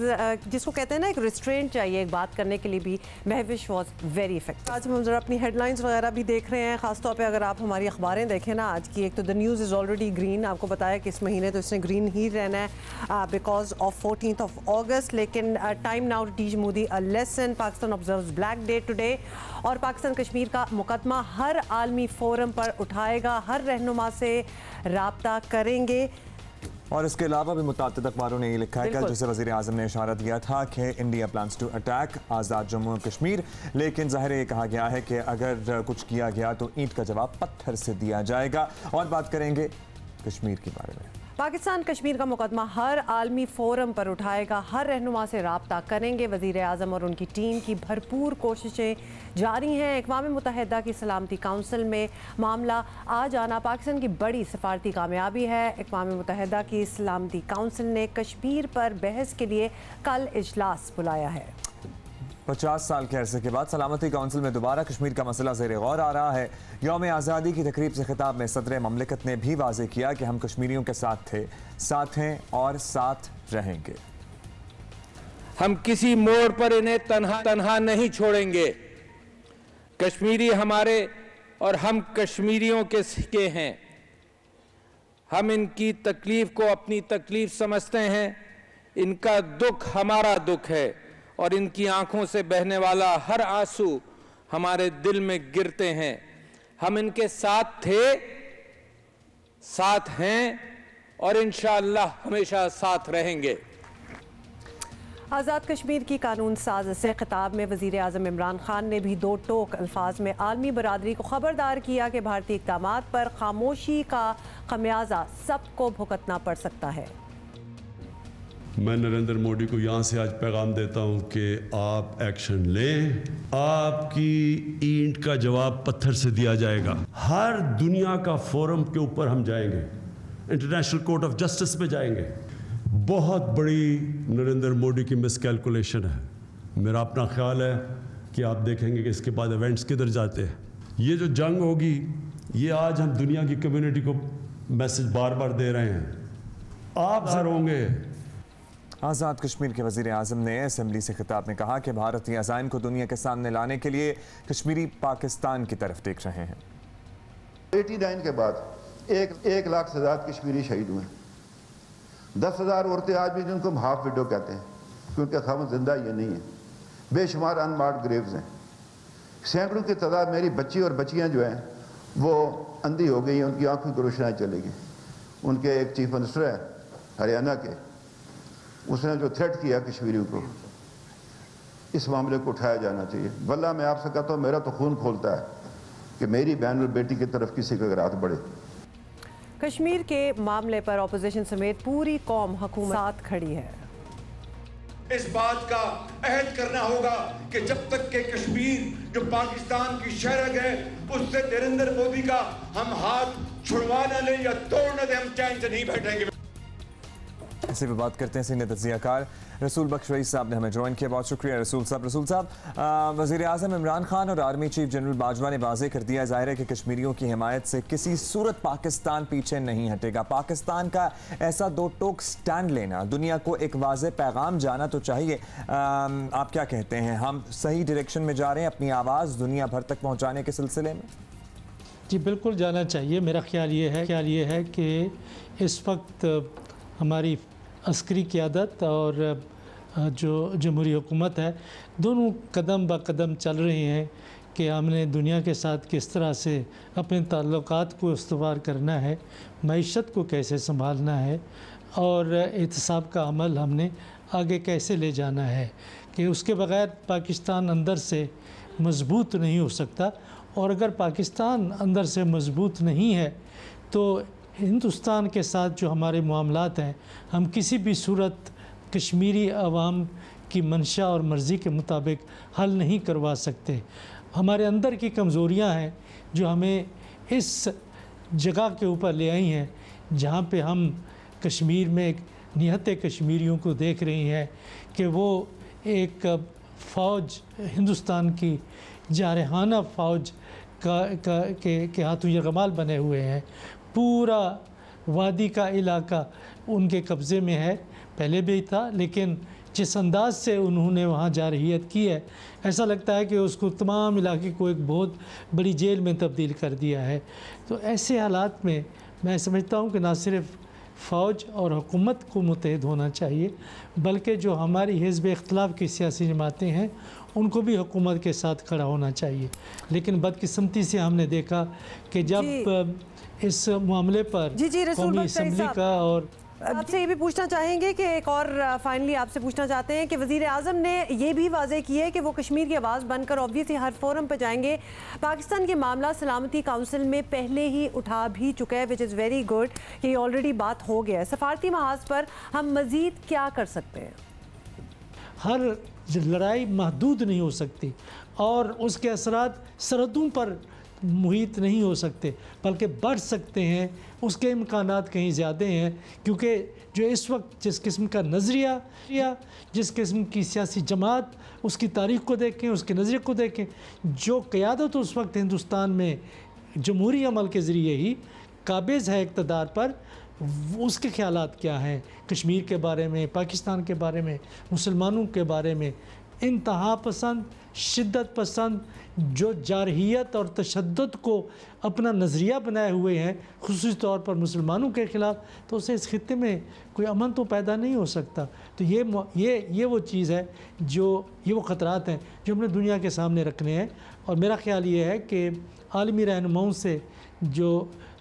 जिसको कहते हैं ना एक रिस्ट्रेंट चाहिए एक बात करने के लिए भी। Mahvish was very effective. आज हम ज़रा अपनी हेडलाइंस वगैरह भी देख रहे हैं, ख़ासतौर पर अगर आप हमारी अखबारें देखें ना आज की, एक तो the news is already green. आपको बताया कि इस महीने तो इसने ग्रीन ही रहना है because of 14th of August। लेकिन time now to teach Modi a lesson, Pakistan observes black day today. और पाकिस्तान कश्मीर का मुकदमा हर आलमी फोरम पर उठाएगा, हर रहनुमा से राब्ता करेंगे। और इसके अलावा भी मुताबिक अखबारों ने ये लिखा है कि जैसे वज़ीर आज़म ने इशारा दिया था कि इंडिया प्लान्स टू अटैक आज़ाद जम्मू और कश्मीर, लेकिन ज़ाहिर ये कहा गया है कि अगर कुछ किया गया तो ईंट का जवाब पत्थर से दिया जाएगा। और बात करेंगे कश्मीर के बारे में। पाकिस्तान कश्मीर का मुकदमा हर आलमी फोरम पर उठाएगा, हर रहनुमा से राब्ता करेंगे। वज़ीर आज़म और उनकी टीम की भरपूर कोशिशें जारी हैं। अक़वाम मुत्तहिदा की सलामती काउंसिल में मामला आ जाना पाकिस्तान की बड़ी सफारती कामयाबी है। अक़वाम मुत्तहिदा की सलामती काउंसिल ने कश्मीर पर बहस के लिए कल इजलास बुलाया है। 50 साल के अरसे के बाद सलामती काउंसिल में दोबारा कश्मीर का मसला ज़ेर गौर आ रहा है। यौम आज़ादी की तकरीब से खिताब में सदर ममलिकत ने भी वाज़ेह किया कि हम कश्मीरियों के साथ थे, साथ हैं और साथ रहेंगे। हम किसी मोड़ पर इन्हें तन्हा नहीं छोड़ेंगे। कश्मीरी हमारे और हम कश्मीरियों के सिक्के हैं। हम इनकी तकलीफ को अपनी तकलीफ समझते हैं। इनका दुख हमारा दुख है और इनकी आंखों से बहने वाला हर आंसू हमारे दिल में गिरते हैं। हम इनके साथ थे, साथ हैं और इंशाअल्लाह हमेशा साथ रहेंगे। आज़ाद कश्मीर की कानून साज से खिताब में वज़ीर आज़म इमरान खान ने भी दो टोक अल्फाज में आलमी बरादरी को खबरदार किया कि भारतीय इक़दामात पर खामोशी का खमियाजा सबको भुगतना पड़ सकता है। मैं नरेंद्र मोदी को यहाँ से आज पैगाम देता हूँ कि आप एक्शन लें। आपकी ईंट का जवाब पत्थर से दिया जाएगा। हर दुनिया का फोरम के ऊपर हम जाएंगे, इंटरनेशनल कोर्ट ऑफ जस्टिस में जाएंगे। बहुत बड़ी नरेंद्र मोदी की मिसकैलकुलेशन है। मेरा अपना ख्याल है कि आप देखेंगे कि इसके बाद इवेंट्स किधर जाते हैं। ये जो जंग होगी, ये आज हम दुनिया की कम्युनिटी को मैसेज बार बार दे रहे हैं। आप जर होंगे। आज़ाद कश्मीर के वज़ीर आज़म ने असेंबली से खिताब में कहा कि भारतीय अज़ाइम को दुनिया के सामने लाने के लिए कश्मीरी पाकिस्तान की तरफ देख रहे हैं। 89 के बाद एक लाख से ज़्यादा कश्मीरी शहीद हुए। 10,000 औरतें आज भी जिनको हम हाफ विडो कहते हैं क्योंकि खामद जिंदा ये नहीं है। बेशुमार अनमार्क्ड ग्रेव्स हैं। सैकड़ों की तादाद मेरी बच्ची और बच्चियां जो हैं वो अंधी हो गई, उनकी आंखों की रोशनाई चली गई। उनके एक चीफ मिनिस्टर है हरियाणा के, उसने जो थ्रेट किया कश्मीरियों को, इस मामले को उठाया जाना चाहिए। वल्लाह मैं आपसे कहता हूँ, मेरा तो खून खोलता है कि मेरी बहन और बेटी की तरफ किसी का हाथ बढ़े। कश्मीर के मामले पर अपोजिशन समेत पूरी कौम हुकूमत साथ खड़ी है। इस बात का अहद करना होगा कि जब तक के कश्मीर जो पाकिस्तान की शहरग है उससे नरेंद्र मोदी का हम हाथ छुड़वा न लें या तोड़ न दें, हम चैन से नहीं बैठेंगे। इसी पे बात करते हैं। सीनियर तज्ज़ियाकार रसूल बख्श रईस साहब ने हमें ज्वाइन किया। बहुत शुक्रिया रसूल साहब। वज़ीर आज़म इमरान खान और आर्मी चीफ जनरल बाजवा ने वाज़ेह कर दिया ज़ाहिर है कि कश्मीरियों की हिमायत से किसी सूरत पाकिस्तान पीछे नहीं हटेगा। पाकिस्तान का ऐसा दो टोक स्टैंड लेना दुनिया को एक वाज़ेह पैगाम जाना तो चाहिए। आप क्या कहते हैं, हम सही डायरेक्शन में जा रहे हैं अपनी आवाज़ दुनिया भर तक पहुँचाने के सिलसिले में? जी बिल्कुल जाना चाहिए। मेरा ख्याल ये है कि इस वक्त हमारी अस्करी क़यादत और जो जमहूरी हुकूमत है, दोनों कदम ब कदम चल रहे हैं कि हमने दुनिया के साथ किस तरह से अपने ताल्लुकात को इस्तवार करना है, मईशत को कैसे संभालना है और एहतसाब का अमल हमने आगे कैसे ले जाना है कि उसके बग़ैर पाकिस्तान अंदर से मजबूत नहीं हो सकता। और अगर पाकिस्तान अंदर से मजबूत नहीं है तो हिंदुस्तान के साथ जो हमारे मामलात हैं, हम किसी भी सूरत कश्मीरी अवाम की मंशा और मर्ज़ी के मुताबिक हल नहीं करवा सकते। हमारे अंदर की कमज़ोरियां हैं जो हमें इस जगह के ऊपर ले आई हैं जहाँ पे हम कश्मीर में एक निहत्ते कश्मीरियों को देख रहे हैं कि वो एक फ़ौज, हिंदुस्तान की जारहाना फ़ौज के हाथों यरगमाल बने हुए हैं। पूरा वादी का इलाका उनके कब्ज़े में है, पहले भी था, लेकिन जिस अंदाज से उन्होंने वहाँ जारहियत की है, ऐसा लगता है कि उसको तमाम इलाके को एक बहुत बड़ी जेल में तब्दील कर दिया है। तो ऐसे हालात में मैं समझता हूँ कि ना सिर्फ फ़ौज और हुकूमत को मुत्तहिद होना चाहिए, बल्कि जो हमारी हिज़्ब इख्तिलाफ़ की सियासी जमातें हैं उनको भी हुकूमत के साथ खड़ा होना चाहिए। लेकिन बदकिस्मती से हमने देखा कि जब इस मामले पर कौमी असम्बली का और आपसे ये भी पूछना चाहेंगे कि एक और फाइनली आपसे पूछना चाहते हैं कि वज़ीर आज़म ने ये भी वाज़ेह किया है कि वो कश्मीर की आवाज़ बनकर ऑब्वियसली हर फोरम पर जाएंगे। पाकिस्तान के मामला सलामती काउंसिल में पहले ही उठा भी चुका है, विच इज़ वेरी गुड कि ये ऑलरेडी बात हो गया है। सफारती महाज पर हम मज़ीद क्या कर सकते हैं? हर लड़ाई महदूद नहीं हो सकती और उसके असरात सरहदों पर मुहित नहीं हो सकते, बल्कि बढ़ सकते हैं। उसके इम्कानात कहीं ज़्यादा हैं क्योंकि जो इस वक्त जिस किस्म का नज़रिया या जिस किस्म की सियासी जमात, उसकी तारीख़ को देखें, उसके नज़रिए को देखें, जो क़यादत उस वक्त हिंदुस्तान में जमहूरी अमल के ज़रिए ही काबिज़ है इक़्तिदार पर, उसके ख्यालात क्या हैं कश्मीर के बारे में, पाकिस्तान के बारे में, मुसलमानों के बारे में। इंतहा पसंद, शिद्दत पसंद, जो जारहियत और तशद्दुद को अपना नज़रिया बनाए हुए हैं ख़ुसूसी तौर पर मुसलमानों के ख़िलाफ़, तो उससे इस खित्ते में कोई अमन तो पैदा नहीं हो सकता। तो ये वो चीज़ है जो ये वो ख़तरात हैं जो हमने दुनिया के सामने रखने हैं। और मेरा ख़्याल ये है कि आलमी रहनुमाओं से जो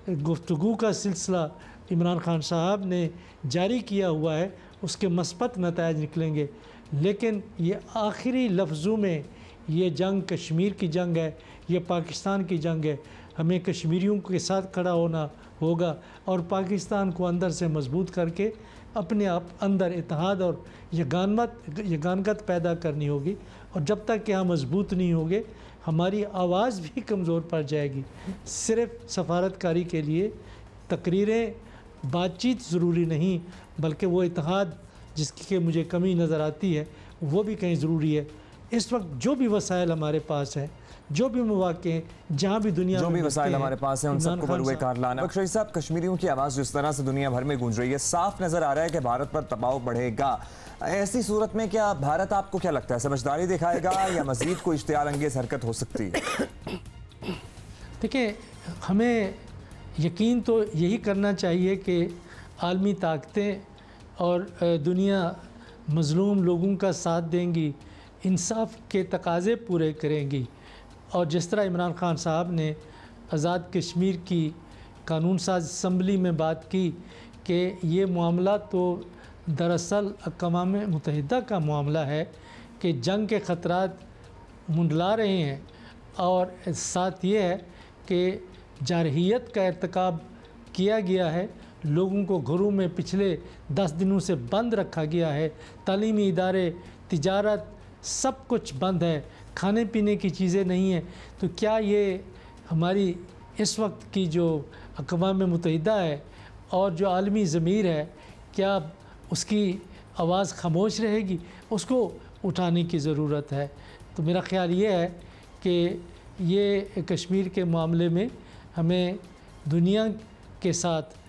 गुफ्तगू का सिलसिला इमरान खान साहब ने जारी किया हुआ है उसके मस्बत नताइज निकलेंगे। लेकिन ये आखिरी लफ्ज़ों में ये जंग कश्मीर की जंग है, ये पाकिस्तान की जंग है। हमें कश्मीरियों के साथ खड़ा होना होगा और पाकिस्तान को अंदर से मजबूत करके अपने आप अंदर इत्तेहाद और यगानगत पैदा करनी होगी। और जब तक कि हम मजबूत नहीं होंगे हमारी आवाज़ भी कमज़ोर पड़ जाएगी। सिर्फ़ सफारतकारी के लिए तकरीरें, बातचीत ज़रूरी नहीं, बल्कि वो इत्तेहाद जिसकी मुझे कमी नज़र आती है वो भी कहीं ज़रूरी है। इस वक्त जो भी वसाइल हमारे पास हैं, जो भी मौके हैं, जहाँ भी दुनिया जो भी वसाइल हमारे पास हैं उन सबको बरूए कार लाना। बख्शी साहब, कश्मीरियों की आवाज़ जिस तरह से दुनिया भर में गूंज रही है, साफ नज़र आ रहा है कि भारत पर दबाव बढ़ेगा। ऐसी सूरत में क्या भारत, आपको क्या लगता है, समझदारी दिखाएगा या मज़ीद कोई इश्तियाल अंगेज़ हरकत हो सकती है? देखिए, हमें यकीन तो यही करना चाहिए कि आलमी ताकतें और दुनिया मज़लूम लोगों का साथ देंगी, इंसाफ के तकाज़े पूरे करेंगी। और जिस तरह इमरान खान साहब ने आज़ाद कश्मीर की कानून साज असम्बली में बात की कि ये मामला तो दरअसल अक़वाम मुत्तहिदा का मामला है कि जंग के ख़तरात मुंडला रहे हैं, और साथ ये है कि जारहियत का इर्तिकाब किया गया है, लोगों को घरों में पिछले 10 दिनों से बंद रखा गया है, तालीमी इदारे, तिजारत, सब कुछ बंद है, खाने पीने की चीज़ें नहीं हैं। तो क्या ये हमारी इस वक्त की जो अक़वाम मुत्तहिदा है और जो आलमी ज़मीर है, क्या उसकी आवाज़ खामोश रहेगी? उसको उठाने की ज़रूरत है। तो मेरा ख़्याल ये है कि ये कश्मीर के मामले में हमें दुनिया के साथ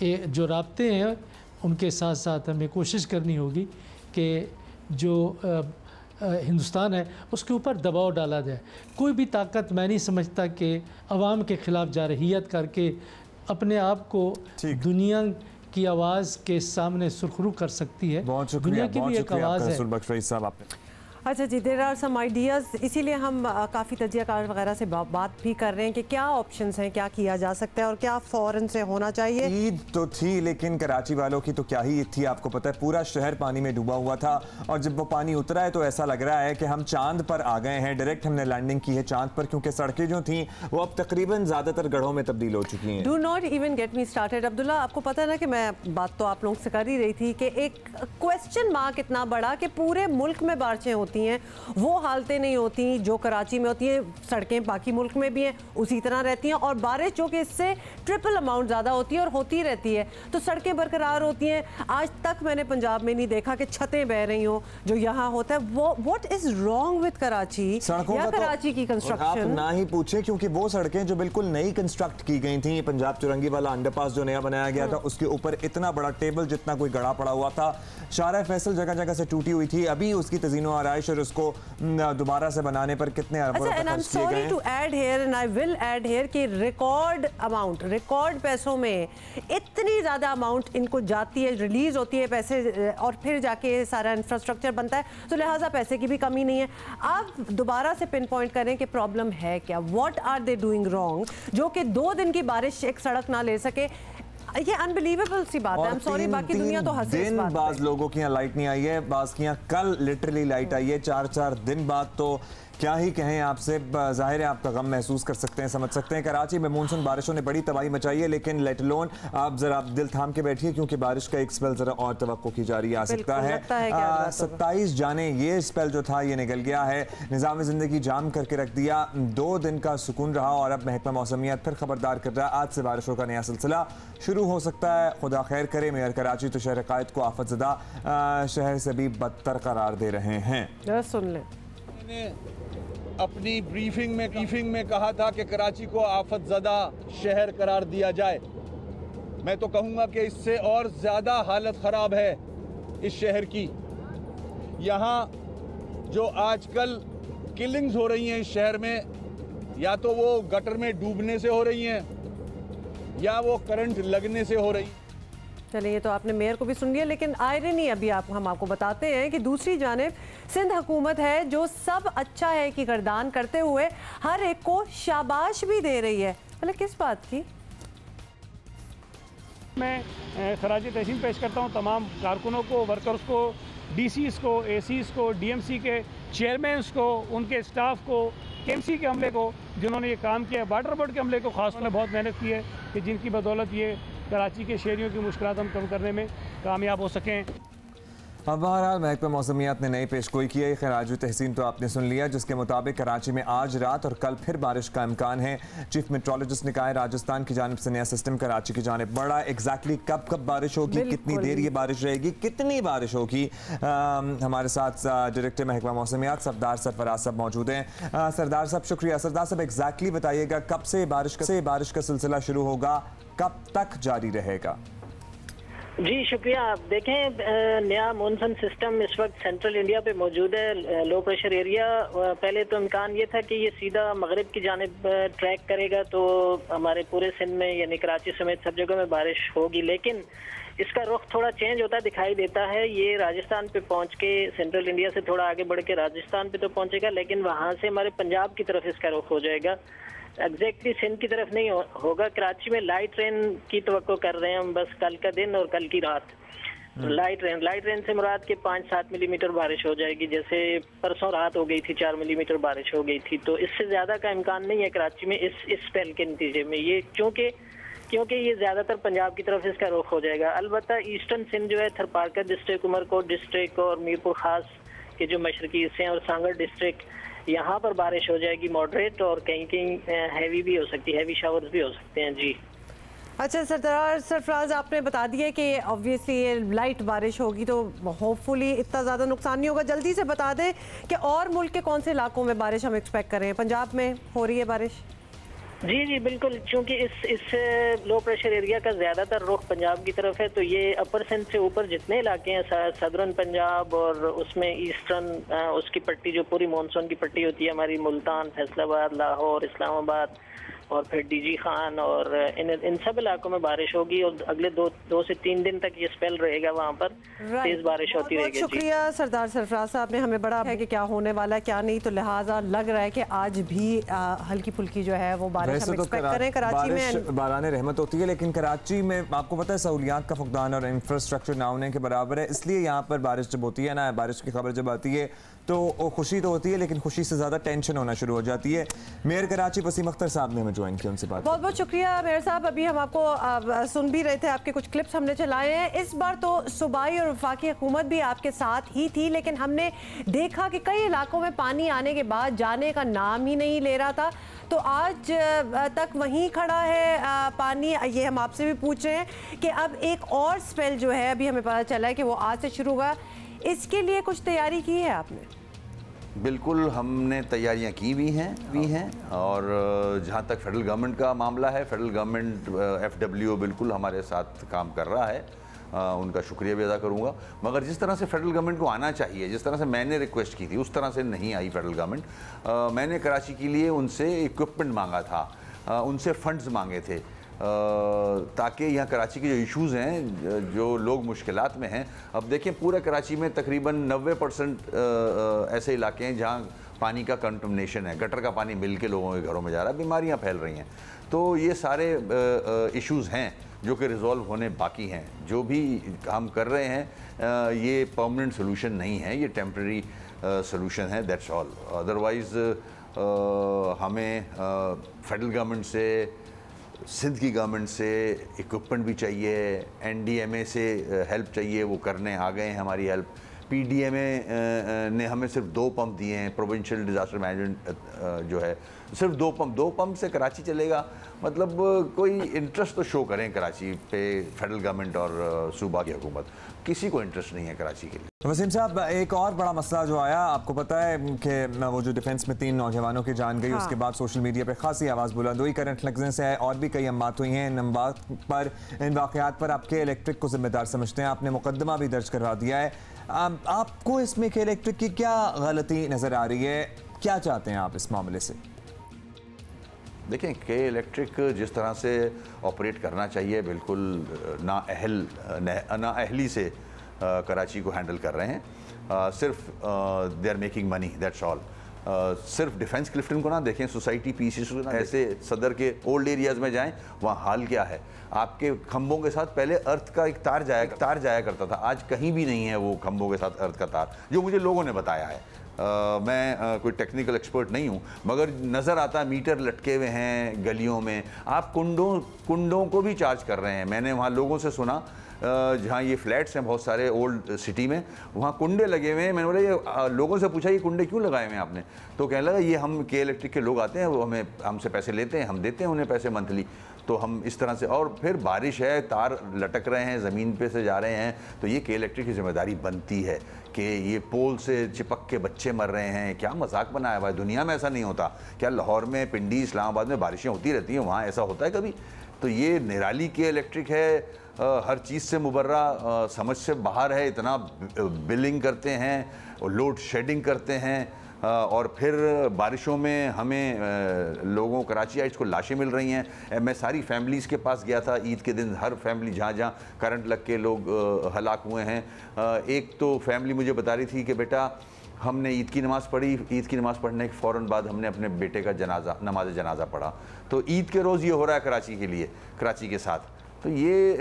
जो राब्ते हैं उनके साथ साथ हमें कोशिश करनी होगी कि जो हिंदुस्तान है उसके ऊपर दबाव डाला जाए। कोई भी ताकत, मैं नहीं समझता कि अवाम के ख़िलाफ़ जारहियत करके अपने आप को दुनिया की आवाज़ के सामने सुरखरू कर सकती है। बहुत शुक्रिया, दुनिया की भी एक आवाज़ है। बख्शी साहब, आपने अच्छा जी, देयर आर सम आइडियाज़, इसीलिए हम काफ़ी तजियाकार वगैरह से बात भी कर रहे हैं कि क्या ऑप्शंस हैं, क्या किया जा सकता है और क्या फ़ौरन से होना चाहिए। ईद तो थी, लेकिन कराची वालों की तो क्या ही ईद थी। आपको पता है पूरा शहर पानी में डूबा हुआ था, और जब वो पानी उतरा है तो ऐसा लग रहा है कि हम चांद पर आ गए हैं। डायरेक्ट हमने लैंडिंग की है चांद पर, क्योंकि सड़कें जो थी वो अब तकरीबन ज़्यादातर गढ़ों में तब्दील हो चुकी हैं। Do not even get me started. Abdullah, आपको पता है ना कि मैं बात तो आप लोगों से कर ही रही थी कि एक क्वेश्चन मार्क इतना बड़ा कि पूरे मुल्क में बारिशें होती हैं, वो हालतें नहीं होती जो कराची में होती हैं। सड़कें बाकी मुल्क में भी हैं, उसी तरह रहती हैं, और बारिश जो कि इससे ट्रिपल अमाउंट ज़्यादा होती है और होती रहती है, तो सड़कें बरकरार होती हैं। आज तक मैंने पंजाब में नहीं देखा कि छतें बह रही हों जो यहाँ होता है। वो what is wrong with Karachi या कराची की कंस्ट्रक्शन? आप ना ही पूछे, क्योंकि वो सड़कें जो बिल्कुल नई कंस्ट्रक्ट की गई थी, पंजाब चुरंगी वाला अंडरपास जो नया बनाया गया था, उसके ऊपर इतना बड़ा टेबल जितना कोई गड़ा पड़ा हुआ था। शारा फैसल जगह जगह से टूटी हुई थी, अभी उसकी तज़ीनो आराइश और उसको दोबारा से बनाने पर कितने अरबों रुपए खर्च किए गए हैं। To add here and I will add here कि रिकॉर्ड अमाउंट, रिकॉर्ड पैसों में इतनी ज़्यादा अमाउंट इनको जाती है, रिलीज होती है पैसे, और फिर जाके सारा इंफ्रास्ट्रक्चर बनता है, तो लिहाजा पैसे की भी कमी नहीं है। आप दोबारा से पिन पॉइंट करें कि प्रॉब्लम है क्या, what are they doing wrong, जो कि 2 दिन की बारिश एक सड़क ना ले सके। ये अनबिलीवेबल सी बात है। आई एम सॉरी, बाकी दुनिया तो हंसे इस बात पे। बाज लोगों की यहाँ लाइट नहीं आई है, बाज की यहाँ कल लिटरली लाइट आई है 4-4 दिन बाद। तो क्या ही कहें आपसे, जाहिर है आपका गम महसूस कर सकते हैं, समझ सकते हैं। कराची में मानसून बारिशों ने बड़ी तबाही मचाई है, लेकिन लेट अलोन आप जरा दिल थाम के बैठिए, क्योंकि बारिश का एक स्पेल जरा और तवक्को की जा रही आ सकता है। 27 जाने ये स्पेल जो था ये निकल गया है, निज़ाम ज़िंदगी जाम करके रख दिया। 2 दिन का सुकून रहा और अब महकमा मौसमियात फिर खबरदार कर रहा है, आज से बारिशों का नया सिलसिला शुरू हो सकता है। खुदा खैर करे। मेयर कराची तो शहर कायद को आफतज़दा शहर से भी बदतर करार दे रहे हैं। सुन लें, अपनी ब्रीफिंग में कहा था कि कराची को आफतज़दा शहर करार दिया जाए। मैं तो कहूँगा कि इससे और ज़्यादा हालत ख़राब है इस शहर की। यहाँ जो आजकल किलिंग्स हो रही हैं इस शहर में, या तो वो गटर में डूबने से हो रही हैं या वो करंट लगने से हो रही। चलिए, तो आपने मेयर को भी सुन लिया, लेकिन आयरनी अभी हम आपको बताते हैं कि दूसरी जानिब सिंध हुकूमत है जो सब अच्छा है कि गर्दान करते हुए हर एक को शाबाश भी दे रही है। मतलब किस बात की? मैं खराज तहसीन पेश करता हूँ तमाम कारकुनों को, वर्कर्स को, डीसीज को, एसीज को, डीएमसी के चेयरमैन्स को, उनके स्टाफ को, केएमसी के अमले को जिन्होंने ये काम किया, वाटर बोर्ड के अमले को खास तौर पर बहुत मेहनत की है कि जिनकी बदौलत ये कराची के शहरियों की मुश्किलात हम कम करने में कामयाब हो सकें। अब बहरहाल महकमा मौसमियात ने नई पेशगोई की है। खराज तहसीन तो आपने सुन लिया, जिसके मुताबिक कराची में आज रात और कल फिर बारिश का इम्कान है। चीफ मेट्रोलॉजिस्ट ने कहा है राजस्थान की जानिब से नया सिस्टम कराची की जानिब बढ़ा। एग्जैक्टली कब कब बारिश होगी, कितनी देर ये बारिश रहेगी, कितनी बारिश होगी, हमारे साथ डायरेक्टर महकमा मौसमियात सरदार सरफराज साहब मौजूद हैं। सरदार साहब शुक्रिया। सरदार साहब एग्जैक्टली बताइएगा कब से बारिश का सिलसिला शुरू होगा, कब तक जारी रहेगा? जी शुक्रिया। आप देखें, नया मॉनसून सिस्टम इस वक्त सेंट्रल इंडिया पे मौजूद है, लो प्रेशर एरिया। पहले तो इम्कान ये था कि ये सीधा मगरिब की जानिब ट्रैक करेगा तो हमारे पूरे सिंध में यानी कराची समेत सब जगह में बारिश होगी, लेकिन इसका रुख थोड़ा चेंज होता दिखाई देता है। ये राजस्थान पे पहुंच के सेंट्रल इंडिया से थोड़ा आगे बढ़ के राजस्थान पे तो पहुंचेगा, लेकिन वहाँ से हमारे पंजाब की तरफ इसका रुख हो जाएगा। एग्जैक्टली सिंध की तरफ नहीं होगा। कराची में लाइट रेन की तवक्को कर रहे हैं हम, बस कल का दिन और कल की रात। लाइट रेन से मुराद के 5-7 मिलीमीटर बारिश हो जाएगी, जैसे परसों रात हो गई थी 4 मिलीमीटर बारिश हो गई थी। तो इससे ज्यादा का इम्कान नहीं है कराची में इस स्पेल के नतीजे में, ये क्योंकि ये ज्यादातर पंजाब की तरफ इसका रुख हो जाएगा। अलबत्ता ईस्टर्न सिंध जो है, थरपारकर डिस्ट्रिक्ट, उमरकोट डिस्ट्रिक्ट और मीरपुर खास के जो मशरकी हिस्से हैं और सांगड़ डिस्ट्रिक्ट, यहाँ पर बारिश हो जाएगी मॉडरेट और कहीं कहीं हैवी भी हो सकती है, हैवी शावर्स भी हो सकते हैं। जी अच्छा सरदार सरफराज, आपने बता दिया कि ऑब्वियसली ये लाइट बारिश होगी तो होपफुली इतना ज़्यादा नुकसान नहीं होगा। जल्दी से बता दें कि और मुल्क के कौन से इलाकों में बारिश हम एक्सपेक्ट कर रहे हैं? पंजाब में हो रही है बारिश? जी बिल्कुल, क्योंकि इस लो प्रेशर एरिया का ज़्यादातर रुख पंजाब की तरफ है, तो ये अपर सिंध से ऊपर जितने इलाके हैं सदर्न पंजाब और उसमें ईस्टर्न उसकी पट्टी जो पूरी मानसून की पट्टी होती है हमारी, मुल्तान, फैसलाबाद, लाहौर, इस्लामाबाद और फिर डीजी खान और इन सब इलाकों में बारिश होगी और अगले दो से 3 दिन तक ये स्पेल रहेगा, वहाँ पर तेज बारिश होती रहेगी। शुक्रिया सरदार सरफराज साहब ने हमें बड़ा है कि क्या होने वाला है क्या नहीं, तो लिहाजा लग रहा है कि आज भी हल्की फुल्की जो है वो बारिश हम एक्सपेक्ट करें कराची में। बाराने रहमत होती है, लेकिन कराची में आपको पता है सहूलियात का फुकदान और इंफ्रास्ट्रक्चर ना होने के बराबर है, इसलिए यहाँ पर बारिश जब होती है ना, बारिश की खबर जब आती है तो खुशी तो होती है, लेकिन खुशी से ज़्यादा टेंशन होना शुरू हो जाती है। मेयर कराची वसीम अख्तर साहब ने हमें ज्वाइन किया, उनसे बात। बहुत बहुत शुक्रिया मेयर साहब। अभी हम आपको सुन भी रहे थे, आपके कुछ क्लिप्स हमने चलाए हैं। इस बार तो सूबाई और वफाकी हुकूमत भी आपके साथ ही थी, लेकिन हमने देखा कि कई इलाकों में पानी आने के बाद जाने का नाम ही नहीं ले रहा था, तो आज तक वहीं खड़ा है पानी। ये हम आपसे भी पूछ रहे हैं कि अब एक और स्पेल जो है अभी हमें पता चला है कि वो आज से शुरू हुआ, इसके लिए कुछ तैयारी की है आपने? बिल्कुल, हमने तैयारियां की भी हैं और जहां तक फेडरल गवर्नमेंट का मामला है, फेडरल गवर्नमेंट FWO बिल्कुल हमारे साथ काम कर रहा है, उनका शुक्रिया भी अदा करूंगा। मगर जिस तरह से फेडरल गवर्नमेंट को आना चाहिए, जिस तरह से मैंने रिक्वेस्ट की थी, उस तरह से नहीं आई फेडरल गवर्नमेंट। मैंने कराची के लिए उनसे इक्विपमेंट मांगा था, उनसे फंड्स मांगे थे, ताकि यहाँ कराची के जो इश्यूज़ हैं, जो लोग मुश्किलात में हैं। अब देखें, पूरे कराची में तकरीबन 90% ऐसे इलाके हैं जहाँ पानी का कंटमिनेशन है, गटर का पानी मिल के लोगों के घरों में जा रहा है, बीमारियाँ फैल रही हैं। तो ये सारे इश्यूज़ हैं जो कि रिज़ॉल्व होने बाकी हैं। जो भी हम कर रहे हैं ये परमानेंट सोल्यूशन नहीं है, ये टेम्प्रेरी सोल्यूशन है, दैट्स ऑल। अदरवाइज़ हमें फेडरल गवर्नमेंट से, सिंध की गवर्नमेंट से इक्विपमेंट भी चाहिए, NDMA से हेल्प चाहिए, वो करने आ गए हैं हमारी हेल्प। PDMA ने हमें सिर्फ 2 पंप दिए हैं, प्रोविंशियल डिज़ास्टर मैनेजमेंट जो है सिर्फ 2 पंप से कराची चलेगा। मतलब कोई इंटरेस्ट तो शो करें कराची पे फेडरल गवर्नमेंट और सूबा की हुकूमत, किसी को इंटरेस्ट नहीं है कराची के लिए। वसीम साहब, एक और बड़ा मसला जो आया, आपको पता है कि वो जो डिफेंस में 3 नौजवानों की जान गई, हाँ। उसके बाद सोशल मीडिया पे खासी आवाज़ बुलंद हुई, करंट लगने से है और भी कई अम्मात हुई हैं। इन वाक़यात पर आपके इलेक्ट्रिक को जिम्मेदार समझते हैं, आपने मुकदमा भी दर्ज करवा दिया है। आपको इसमें के इलेक्ट्रिक की क्या गलती नज़र आ रही है, क्या चाहते हैं आप इस मामले से? देखें, के इलेक्ट्रिक जिस तरह से ऑपरेट करना चाहिए बिल्कुल नाअहली से कराची को हैंडल कर रहे हैं। सिर्फ they are making money, that's all. सिर्फ डिफेंस क्लिफ्टन को ना देखें, सोसाइटी पीसीस को ना, ऐसे सदर के ओल्ड एरियाज़ में जाएं, वहाँ हाल क्या है। आपके खंभों के साथ पहले अर्थ का एक तार जाया करता था, आज कहीं भी नहीं है वो खंभों के साथ अर्थ का तार, जो मुझे लोगों ने बताया है। मैं कोई टेक्निकल एक्सपर्ट नहीं हूँ, मगर नज़र आता है मीटर लटके हुए हैं गलियों में। आप कुंडों को भी चार्ज कर रहे हैं। मैंने वहाँ लोगों से सुना, जहाँ ये फ्लैट्स हैं बहुत सारे ओल्ड सिटी में, वहाँ कुंडे लगे हुए हैं। मैंने बोला ये लोगों से पूछा ये कुंडे क्यों लगाए हुए हैं आपने, तो कहने लगा ये हम के इलेक्ट्रिक के लोग आते हैं, वो हमसे पैसे लेते हैं, हम देते हैं उन्हें पैसे मंथली, तो हम इस तरह से। और फिर बारिश है, तार लटक रहे हैं, ज़मीन पे से जा रहे हैं, तो ये के इलेक्ट्रिक की जिम्मेदारी बनती है कि ये पोल से चिपक के बच्चे मर रहे हैं। क्या मजाक बनाया हुआ है, दुनिया में ऐसा नहीं होता। क्या लाहौर में, पिंडी, इस्लामाबाद में बारिशें होती रहती हैं, वहाँ ऐसा होता है कभी? तो ये निराली के इलेक्ट्रिक है, हर चीज़ से मुबर्रा, समझ से बाहर है। इतना बिलिंग करते हैं, लोड शेडिंग करते हैं, और फिर बारिशों में हमें लोगों, कराचीइट्स को लाशें मिल रही हैं। मैं सारी फैमिलीज़ के पास गया था ईद के दिन, हर फैमिली जहाँ जहाँ करंट लग के लोग हलाक हुए हैं। एक तो फैमिली मुझे बता रही थी कि बेटा हमने ईद की नमाज़ पढ़ी, ईद की नमाज़ पढ़ने के फ़ौरन बाद हमने अपने बेटे का नमाज जनाजा पढ़ा। तो ईद के रोज़ ये हो रहा है कराची के लिए, कराची के साथ। तो ये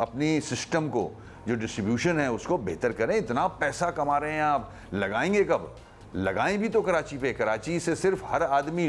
अपनी सिस्टम को, जो डिस्ट्रीब्यूशन है उसको बेहतर करें। इतना पैसा कमा रहे हैं आप, लगाएंगे कब? लगाएं भी तो कराची पे। कराची से सिर्फ हर आदमी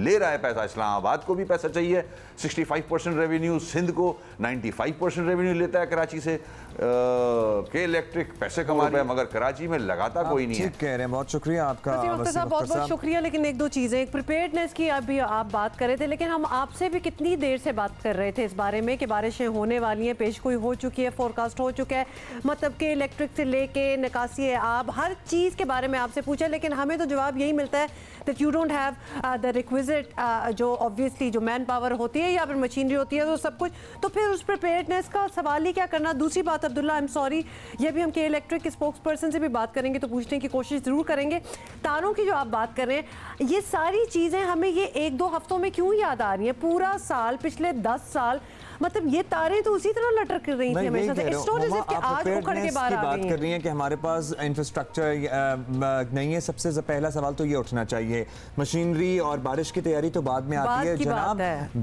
ले रहा है पैसा। इस्लामाबाद को भी पैसा चाहिए, 65% रेवेन्यू, सिंध को 95% रेवेन्यू लेता है कराची से। के इलेक्ट्रिक पैसे कमा रहे हैं, मगर कराची में लगाता कोई नहीं है। ठीक कह रहे हैं, बहुत शुक्रिया आपका। बहुत बहुत शुक्रिया। लेकिन एक दो चीज़ें, एक प्रिपेयर्डनेस की अभी आप बात कर रहे थे, लेकिन हम आपसे भी कितनी देर से बात कर रहे थे इस बारे में कि बारिशें होने वाली हैं, पेशगोई हो चुकी है, फोरकास्ट हो चुका है, मतलब कि इलेक्ट्रिक से लेके निकासी आब, हर चीज़ के बारे में आपसे पूछा, लेकिन हमें तो जवाब यही मिलता है that you don't have the requisite, जो ऑब्वियसली जो मैन पावर होती है या फिर मशीनरी होती है, तो सब कुछ। तो फिर उस प्रिपेयर्डनेस का सवाल ही क्या करना। दूसरी बात अब्दुल्ला, आई एम सॉरी, ये भी हम के इलेक्ट्रिक के स्पोक्स पर्सन से भी बात करेंगे, तो पूछने की कोशिश ज़रूर करेंगे। तारों की जो आप बात कर रहे हैं, ये सारी चीज़ें हमें ये 1-2 हफ्तों में क्यों याद आ रही हैं? पूरा साल, पिछले 10 साल, मतलब ये तारें तो उसी तरह लटक रही थी हमेशा से। आज उखड़ के बाहर आ गई कर रही हैं कि हमारे पास इंफ्रास्ट्रक्चर नहीं है। सबसे पहला सवाल तो ये उठना चाहिए। मशीनरी और बारिश की तैयारी तो बाद में आती है जनाब।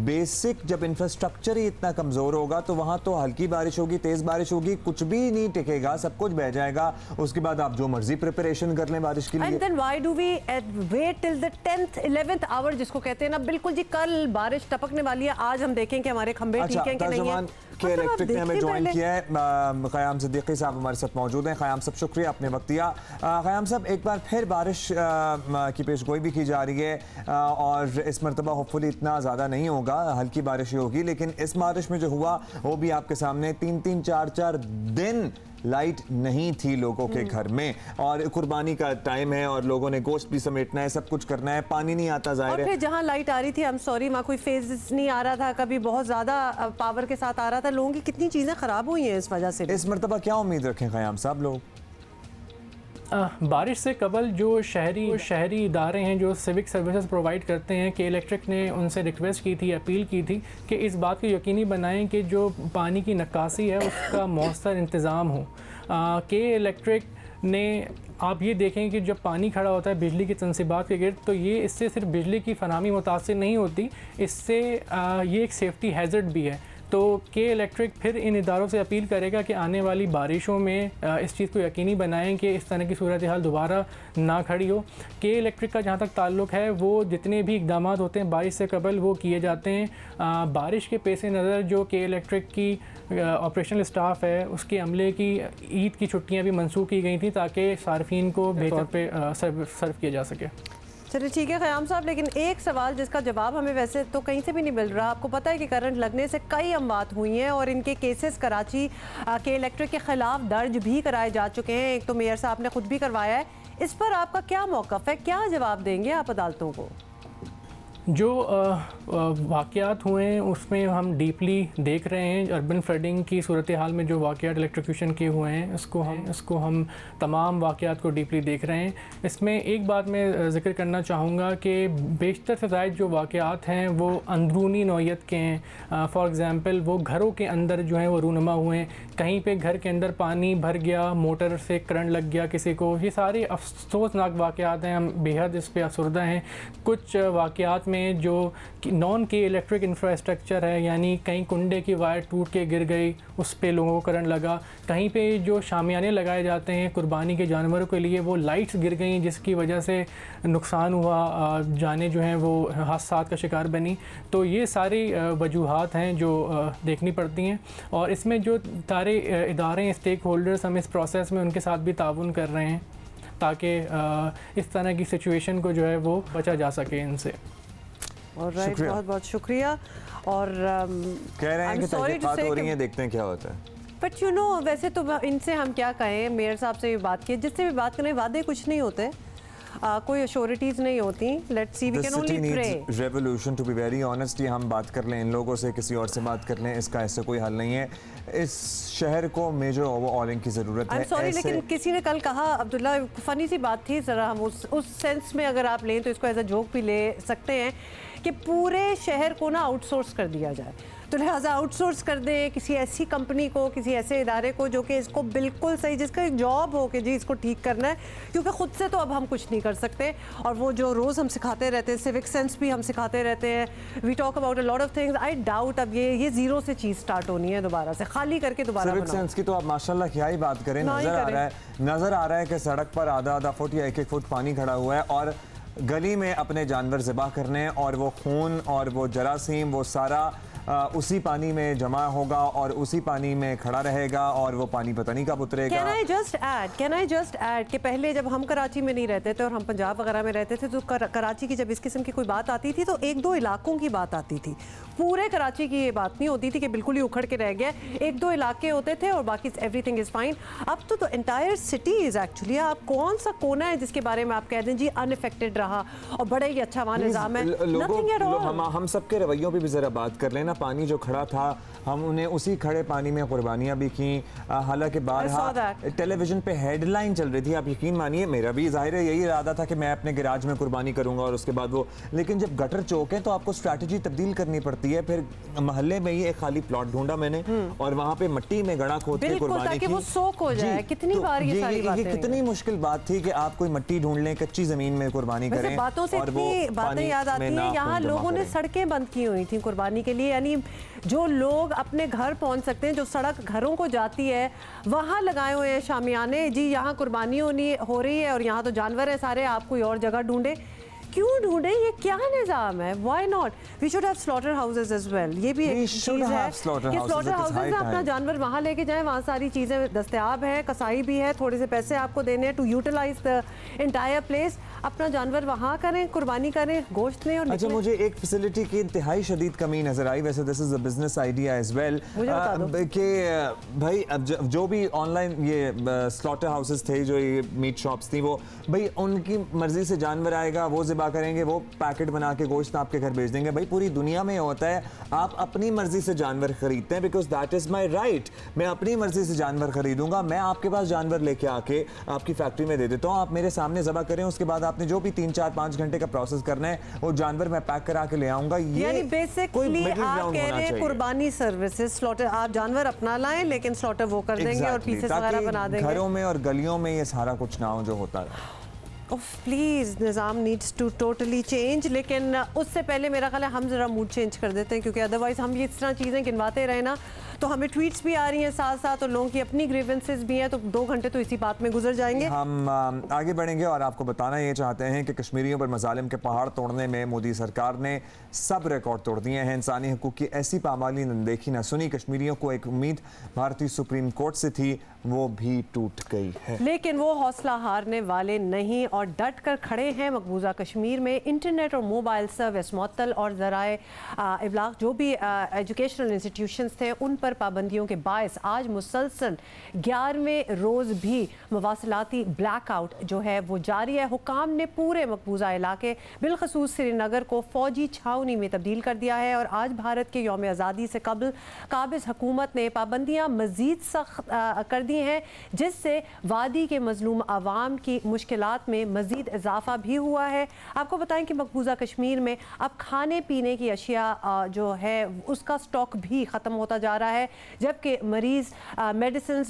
बेसिक जब इंफ्रास्ट्रक्चर ही इतना कमजोर होगा तो वहां तो हल्की बारिश होगी, तेज बारिश होगी, कुछ भी नहीं टिकेगा, सब कुछ बह जाएगा। उसके बाद आप जो मर्जी प्रिपरेशन कर लें बारिश के लिए। And then why do we wait till the 10th 11th hour, जिसको कहते हैं ना, बिल्कुल जी कल बारिश टपकने वाली है, आज हम देखें कि हमारे खंबे ठीक हैं कि नहीं है। के इलेक्ट्रिक ने हमें ज्वाइन किया है, क़याम सिद्दीकी साहब हमारे साथ मौजूद हैं। क़याम साहब, शुक्रिया आपने वक्त दिया। क़याम साहब, एक बार फिर बारिश की पेशगोई भी की जा रही है, और इस मरतबा होपफुली इतना ज़्यादा नहीं होगा, हल्की बारिश ही होगी, लेकिन इस बारिश में जो हुआ वो भी आपके सामने, 3-3, 4-4 दिन लाइट नहीं थी लोगों के घर में, और कुर्बानी का टाइम है और लोगों ने गोश्त भी समेटना है, सब कुछ करना है, पानी नहीं आता जाहिर है। और फिर जहां लाइट आ रही थी, आई एम सॉरी, वहाँ कोई फेज नहीं आ रहा था, कभी बहुत ज़्यादा पावर के साथ आ रहा था। लोगों की कितनी चीज़ें ख़राब हुई हैं इस वजह से। इस मरतबा क्या उम्मीद रखें क़याम साहब लोग? बारिश से कबल जो शहरी इदारे हैं जो सिविक सर्विसेज प्रोवाइड करते हैं, कि इलेक्ट्रिक ने उनसे रिक्वेस्ट की थी, अपील की थी कि इस बात को यकीनी बनाएं कि जो पानी की निकासी है उसका मौसर इंतज़ाम हो। के इलेक्ट्रिक ने, आप ये देखें कि जब पानी खड़ा होता है बिजली की तनसीबात के गिर्द, तो ये इससे सिर्फ बिजली की फराहमी मुतासिर नहीं होती, इससे ये एक सेफ्टी हैज़र्ड भी है। तो के इलेक्ट्रिक फिर इन इदारों से अपील करेगा कि आने वाली बारिशों में इस चीज़ को यकीनी बनाएं कि इस तरह की सूरत हाल दोबारा ना खड़ी हो। के इलेक्ट्रिक का जहाँ तक ताल्लुक़ है, वो जितने भी इक़दाम होते हैं बारिश से कबल वो किए जाते हैं। बारिश के पेश नज़र जो के इलेक्ट्रिक की ऑपरेशनल स्टाफ है उसके अमले की ईद की छुट्टियाँ भी मंसूख की गई थी ताकि सार्फिन को बेहतर पे सर्व किया जा सके। चलिए ठीक है क़याम साहब, लेकिन एक सवाल जिसका जवाब हमें वैसे तो कहीं से भी नहीं मिल रहा। आपको पता है कि करंट लगने से कई अमवात हुई हैं और इनके केसेस कराची के इलेक्ट्रिक के ख़िलाफ़ दर्ज भी कराए जा चुके हैं। एक तो मेयर साहब ने खुद भी करवाया है। इस पर आपका क्या मौक़िफ़ है, क्या जवाब देंगे आप अदालतों को? जो वाक़यात हुए हैं उसमें हम डीपली देख रहे हैं। अर्बन फ्लडिंग की सूरत हाल में जो वाक़यात इलेक्ट्रिक्यूशन के हुए हैं इसको हम तमाम वाक़यात को डीपली देख रहे हैं। इसमें एक बात मैं ज़िक्र करना चाहूँगा कि बेशतर से ज़ायद जो वाक़यात हैं वो अंदरूनी नौइयत के हैं। फ़ॉर एग्ज़ाम्पल वो घरों के अंदर जो हैं वो रूनुमा हुए हैं। कहीं पे घर के अंदर पानी भर गया, मोटर से करंट लग गया किसी को। ये सारे अफसोसनाक वाक़यात हैं, हम बेहद इस पर अफसरदा हैं। कुछ वाक़यात में जो नॉन के इलेक्ट्रिक इंफ्रास्ट्रक्चर है, यानी कहीं कुंडे की वायर टूट के गिर गई, उस पे लोगों को करंट लगा। कहीं पे जो शामियाने लगाए जाते हैं कुर्बानी के जानवरों के लिए, वो लाइट्स गिर गई जिसकी वजह से नुकसान हुआ, जाने जो हैं वो हादसात का शिकार बनी। तो ये सारी वजूहात हैं जो देखनी पड़ती हैं और इसमें जो सारे इदारे स्टेक होल्डर्स हम इस प्रोसेस में उनके साथ भी ताउन कर रहे हैं ताकि इस तरह की सिचुएशन को जो है वो बचा जा सके इनसे। ऑलराइट, बहुत बहुत शुक्रिया। और कह रहे हैं कि तहकीकात हो रही हैं, देखते हैं क्या होता है। बट यू नो, वैसे तो इनसे हम क्या कहें, मेयर साहब से भी बात की, जिससे भी बात करें वादे कुछ नहीं होते, कोई अश्योरिटीज़ नहीं होती। Let's see, we can only pray. Revolution, to be very honest, ये हम बात कर लें इन लोगों से, किसी और से बात कर लें, इसका ऐसे कोई हल नहीं है। इस शहर को मेजर ओवरऑलिंग की ज़रूरत है। सॉरी, लेकिन किसी ने कल कहा, अब्दुल्ला, फनी सी बात थी, ज़रा हम उस सेंस में अगर आप लें तो इसको एज अ जोक भी ले सकते हैं कि पूरे शहर को ना आउटसोर्स कर दिया जाए। तो लिहाजा आउटसोर्स कर दे किसी ऐसी कंपनी को, किसी ऐसे इदारे को जो कि इसको बिल्कुल सही, जिसका एक जॉब हो कि जी इसको ठीक करना है, क्योंकि ख़ुद से तो अब हम कुछ नहीं कर सकते। और वो जो रोज़ हम सिखाते रहते हैं, सिविक सेंस भी हम सिखाते रहते हैं, we talk about a lot of things. I doubt अब ये ज़ीरो से चीज़ स्टार्ट होनी है, दोबारा से खाली करके दोबारा। सिविक सेंस की तो आप माशाल्लाह क्या ही बात करें। नज़र आ रहा है कि सड़क पर आधा फुट या 1-1 फुट पानी खड़ा हुआ है और गली में अपने जानवर ज़िबा करने, और वो खून और वो जरासीम वो सारा उसी पानी में जमा होगा और उसी पानी में खड़ा रहेगा और वो पानी पता नहीं कब उतरेगा। कैन आई जस्ट ऐड कि पहले जब हम कराची में नहीं रहते थे और हम पंजाब वगैरह में रहते थे तो कराची की जब इस किस्म की कोई बात आती थी तो 1-2 इलाकों की बात आती थी, पूरे कराची की ये बात नहीं होती थी कि बिल्कुल ही उखड़ के रह गया। 1-2 इलाके होते थे और बाकी एवरीथिंग इज़ फाइन। अब तो एंटायर सिटी इज़ एक्चुअली, आप कौन सा कोना है जिसके बारे में आप कह दें जी अनअफेक्टेड रहा और बड़ा ही अच्छा वहाँ निज़ाम है। हम सबके रवैयों पर भी ज़रा बात कर लेना। पानी जो खड़ा था, हम उन्हें उसी खड़े पानी में कुर्बानियां भी की। हालांकि बारहा टेलीविजन पे हेडलाइन चल रही थी, आप यकीन मानिए मेरा भी जाहिर है यही इरादा था कि मैं अपने गैराज में कुर्बानी करूंगा और उसके बाद वो, लेकिन जब गटर चौक है तो आपको स्ट्रैटेजी तब्दील करनी पड़ती है। फिर महल्ले में ही एक खाली प्लॉट ढूंढा मैंने और वहां पे मिट्टी में गड़ा खोद के कुर्बानी की, वो सोख हो जाए। कितनी बार ये सारी बातें, ये कितनी मुश्किल बात थी कि आप कोई मिट्टी ढूंढ लें, कच्ची जमीन में कुर्बानी करें। बातों से इतनी बातें याद आती है, यहाँ लोगों ने सड़कें बंद की हुई थी कुर्बानी के लिए, यानी जो लोग अपने घर पहुंच सकते हैं, जो सड़क घरों को जाती है वहां लगाए हुए हैं शामियाने, जी यहाँ कुर्बानी हो रही है और यहाँ तो जानवर है सारे, आप कोई और जगह ढूंढे। क्यों ढूंढे, ये क्या निज़ाम है? Why not, we should have slaughterhouses as well. ये भी एक चीज़ है कि स्लॉटर हाउसेस में अपना जानवर वहाँ लेके जाएं, वहाँ सारी चीज़ें दस्तयाब हैं, कसाई भी है, थोड़े से पैसे आपको देने हैं to utilise the entire place. अपना जानवर वहाँ करें, कुर्बानी करें, गोश्त लें और अच्छा, मुझे एक फैसिलिटी की इंतहाई शदीद कमी नजर आई, वैसे this is a business idea as well, कि भाई अब जो भी ऑनलाइन ये स्लॉटर हाउसेस थे, जो ये मीट शॉप्स थी, वो भाई उनकी मर्जी से जानवर आएगा, वो ज़िबा करेंगे, वो पैकेट बना के गोश्त आपके घर भेज देंगे। भाई पूरी दुनिया में होता है, आप अपनी मर्जी से जानवर खरीदते हैं, because that is my right. मैं अपनी मर्जी से जानवर खरीदूंगा, मैं आपके पास जानवर लेके आके आपकी फैक्ट्री में दे देता हूँ, आप मेरे सामने ज़िबा करें, उसके बाद आपने जो भी 3-4-5 घंटे का प्रोसेस करना है, वो जानवर मैं पैक करा के ले आऊंगा। ये बेसिकली आप कह रहे हैं कुर्बानी सर्विसेज, स्लॉटर, आप जानवर अपना लाएं लेकिन स्लॉटर वो कर देंगे और पीसेस वगैरह बना देंगे। घरों में और गलियों में ये सारा कुछ ना हो जो होता है। प्लीज़ निज़ाम नीड्स टू टोटली चेंज। लेकिन उससे पहले मेरा ख्याल है हम ज़रा मूड चेंज कर देते हैं, क्योंकि अदरवाइज़ हम ये इस तरह चीज़ें गिनवाते रहे ना तो हमें ट्वीट्स भी आ रही हैं साथ साथ और लोगों की अपनी ग्रीवेंसेस भी हैं, तो 2 घंटे तो इसी बात में गुजर जाएंगे। हम आगे बढ़ेंगे और आपको बताना ये चाहते हैं कि कश्मीरियों पर मजालिम के पहाड़ तोड़ने में मोदी सरकार ने सब रिकॉर्ड तोड़ दिए हैं। इंसानी हकूक़ की ऐसी पामाली न देखी न सुनी। कश्मीरियों को एक उम्मीद भारतीय सुप्रीम कोर्ट से थी, वो भी टूट गई है। लेकिन वो हौसला हारने वाले नहीं और डट कर खड़े हैं। मकबूजा कश्मीर में इंटरनेट और मोबाइल सर्विस मुअत्तल और ज़राए इब्लाग जो भी एजुकेशनल इंस्टीट्यूशंस थे उन पर पाबंदियों के बायस आज मुसलसल 11वें रोज़ भी मवासलाती ब्लैकआउट जो है वो जारी है। हुकाम ने पूरे मकबूजा इलाके बिलखसूस श्रीनगर को फौजी छावनी में तब्दील कर दिया है और आज भारत के यौम आज़ादी से कबल काबिज हुकूमत ने पाबंदियाँ मज़ीद सख्त कर दी हैं, जिससे वादी के मजलूम आवाम की मुश्किलात में मज़ीद इजाफा भी हुआ है। आपको बताएं कि मकबूजा कश्मीर में अब खाने पीने की अशिया जो है उसका स्टॉक भी ख़त्म होता जा रहा है, जबकि मरीज़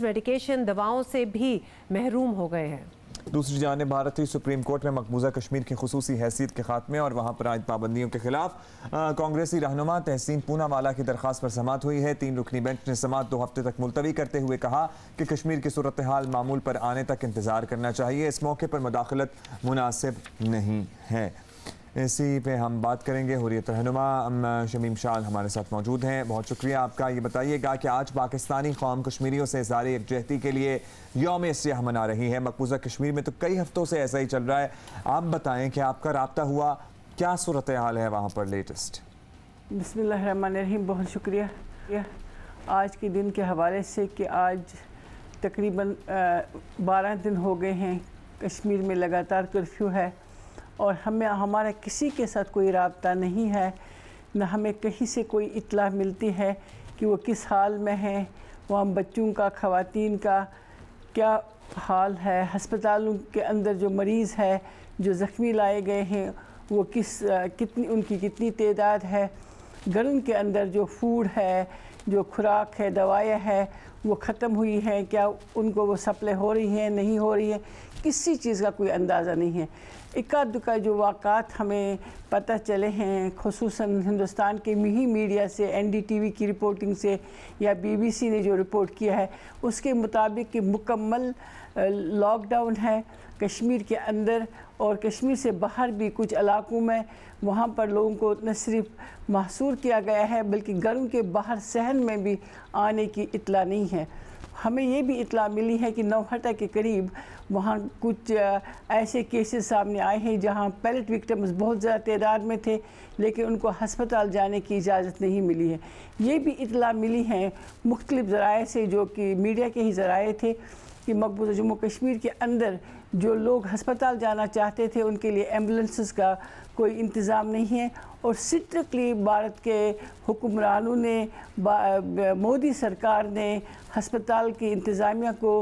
मेडिकेशन दवाओं से भी महरूम हो गए हैं। दूसरी जानिब भारतीय सुप्रीम कोर्ट में मकबूजा कश्मीर की खुसूसी हैसियत के खात्मे और वहाँ पर आयद पाबंदियों के खिलाफ कांग्रेसी रहनुमा तहसीन पूनावाला की दरख्वास्त पर समाअत हुई है। 3 रुकनी बेंच ने समाअत 2 हफ्ते तक मुलतवी करते हुए कहा कि कश्मीर की सूरत हाल मामूल पर आने तक इंतजार करना चाहिए। इस मौके पर मुदाखलत मुनासिब नहीं है। इसी पे हम बात करेंगे। हुर्रियत रहनुमा शमीम शाल हमारे साथ मौजूद हैं। बहुत शुक्रिया आपका। ये बताइएगा कि आज पाकिस्तानी कौम कश्मीरियों से इज़हार यकजहती के लिए यौम सियाह मना रही है। मकबूजा कश्मीर में तो कई हफ्तों से ऐसा ही चल रहा है। आप बताएं कि आपका राब्ता हुआ, क्या सूरत हाल है वहाँ पर लेटेस्ट? बिस्मिल्लाहिर्रहमानिर्रहीम। बहुत शुक्रिया आज के दिन के हवाले से कि आज तकरीबन 12 दिन हो गए हैं कश्मीर में लगातार कर्फ्यू है और हमारा किसी के साथ कोई राब्ता नहीं है, न हमें कहीं से कोई इत्तला मिलती है कि वो किस हाल में हैं। वहाँ बच्चों का, ख़वातीन का क्या हाल है, हस्पतालों के अंदर जो मरीज़ है, जो ज़ख्मी लाए गए हैं, वो उनकी कितनी तादाद है, घरों के अंदर जो फूड है, जो खुराक है, दवाएँ हैं, वो ख़त्म हुई हैं, क्या उनको वो सप्लाई हो रही हैं, नहीं हो रही है, किसी चीज़ का कोई अंदाज़ा नहीं है। इक्का दुक्का जो वाक़ात हमें पता चले हैं, खुसूसन हिंदुस्तान के ही मीडिया से, NDTV की रिपोर्टिंग से या BBC ने जो रिपोर्ट किया है उसके मुताबिक कि मुकम्मल लॉकडाउन है कश्मीर के अंदर और कश्मीर से बाहर भी कुछ इलाकों में वहाँ पर लोगों को न सिर्फ महसूर किया गया है बल्कि घरों के बाहर सहन में भी आने की इत्तला नहीं है। हमें ये भी इत्तला मिली है कि नौहटा के करीब वहाँ कुछ ऐसे केसेस सामने आए हैं जहाँ पैलेट विक्टिम्स बहुत ज़्यादा तादाद में थे लेकिन उनको हस्पताल जाने की इजाज़त नहीं मिली है। ये भी इत्तला मिली है मुख्तलिफ ज़राए से जो कि मीडिया के ही ज़राए थे कि मकबूजा जम्मू कश्मीर के अंदर जो लोग हस्पताल जाना चाहते थे उनके लिए एम्बुलेंसेस का कोई इंतज़ाम नहीं है और स्ट्रिक्टली भारत के हुक्मरानों ने, मोदी सरकार ने हस्पताल की इंतज़ामिया को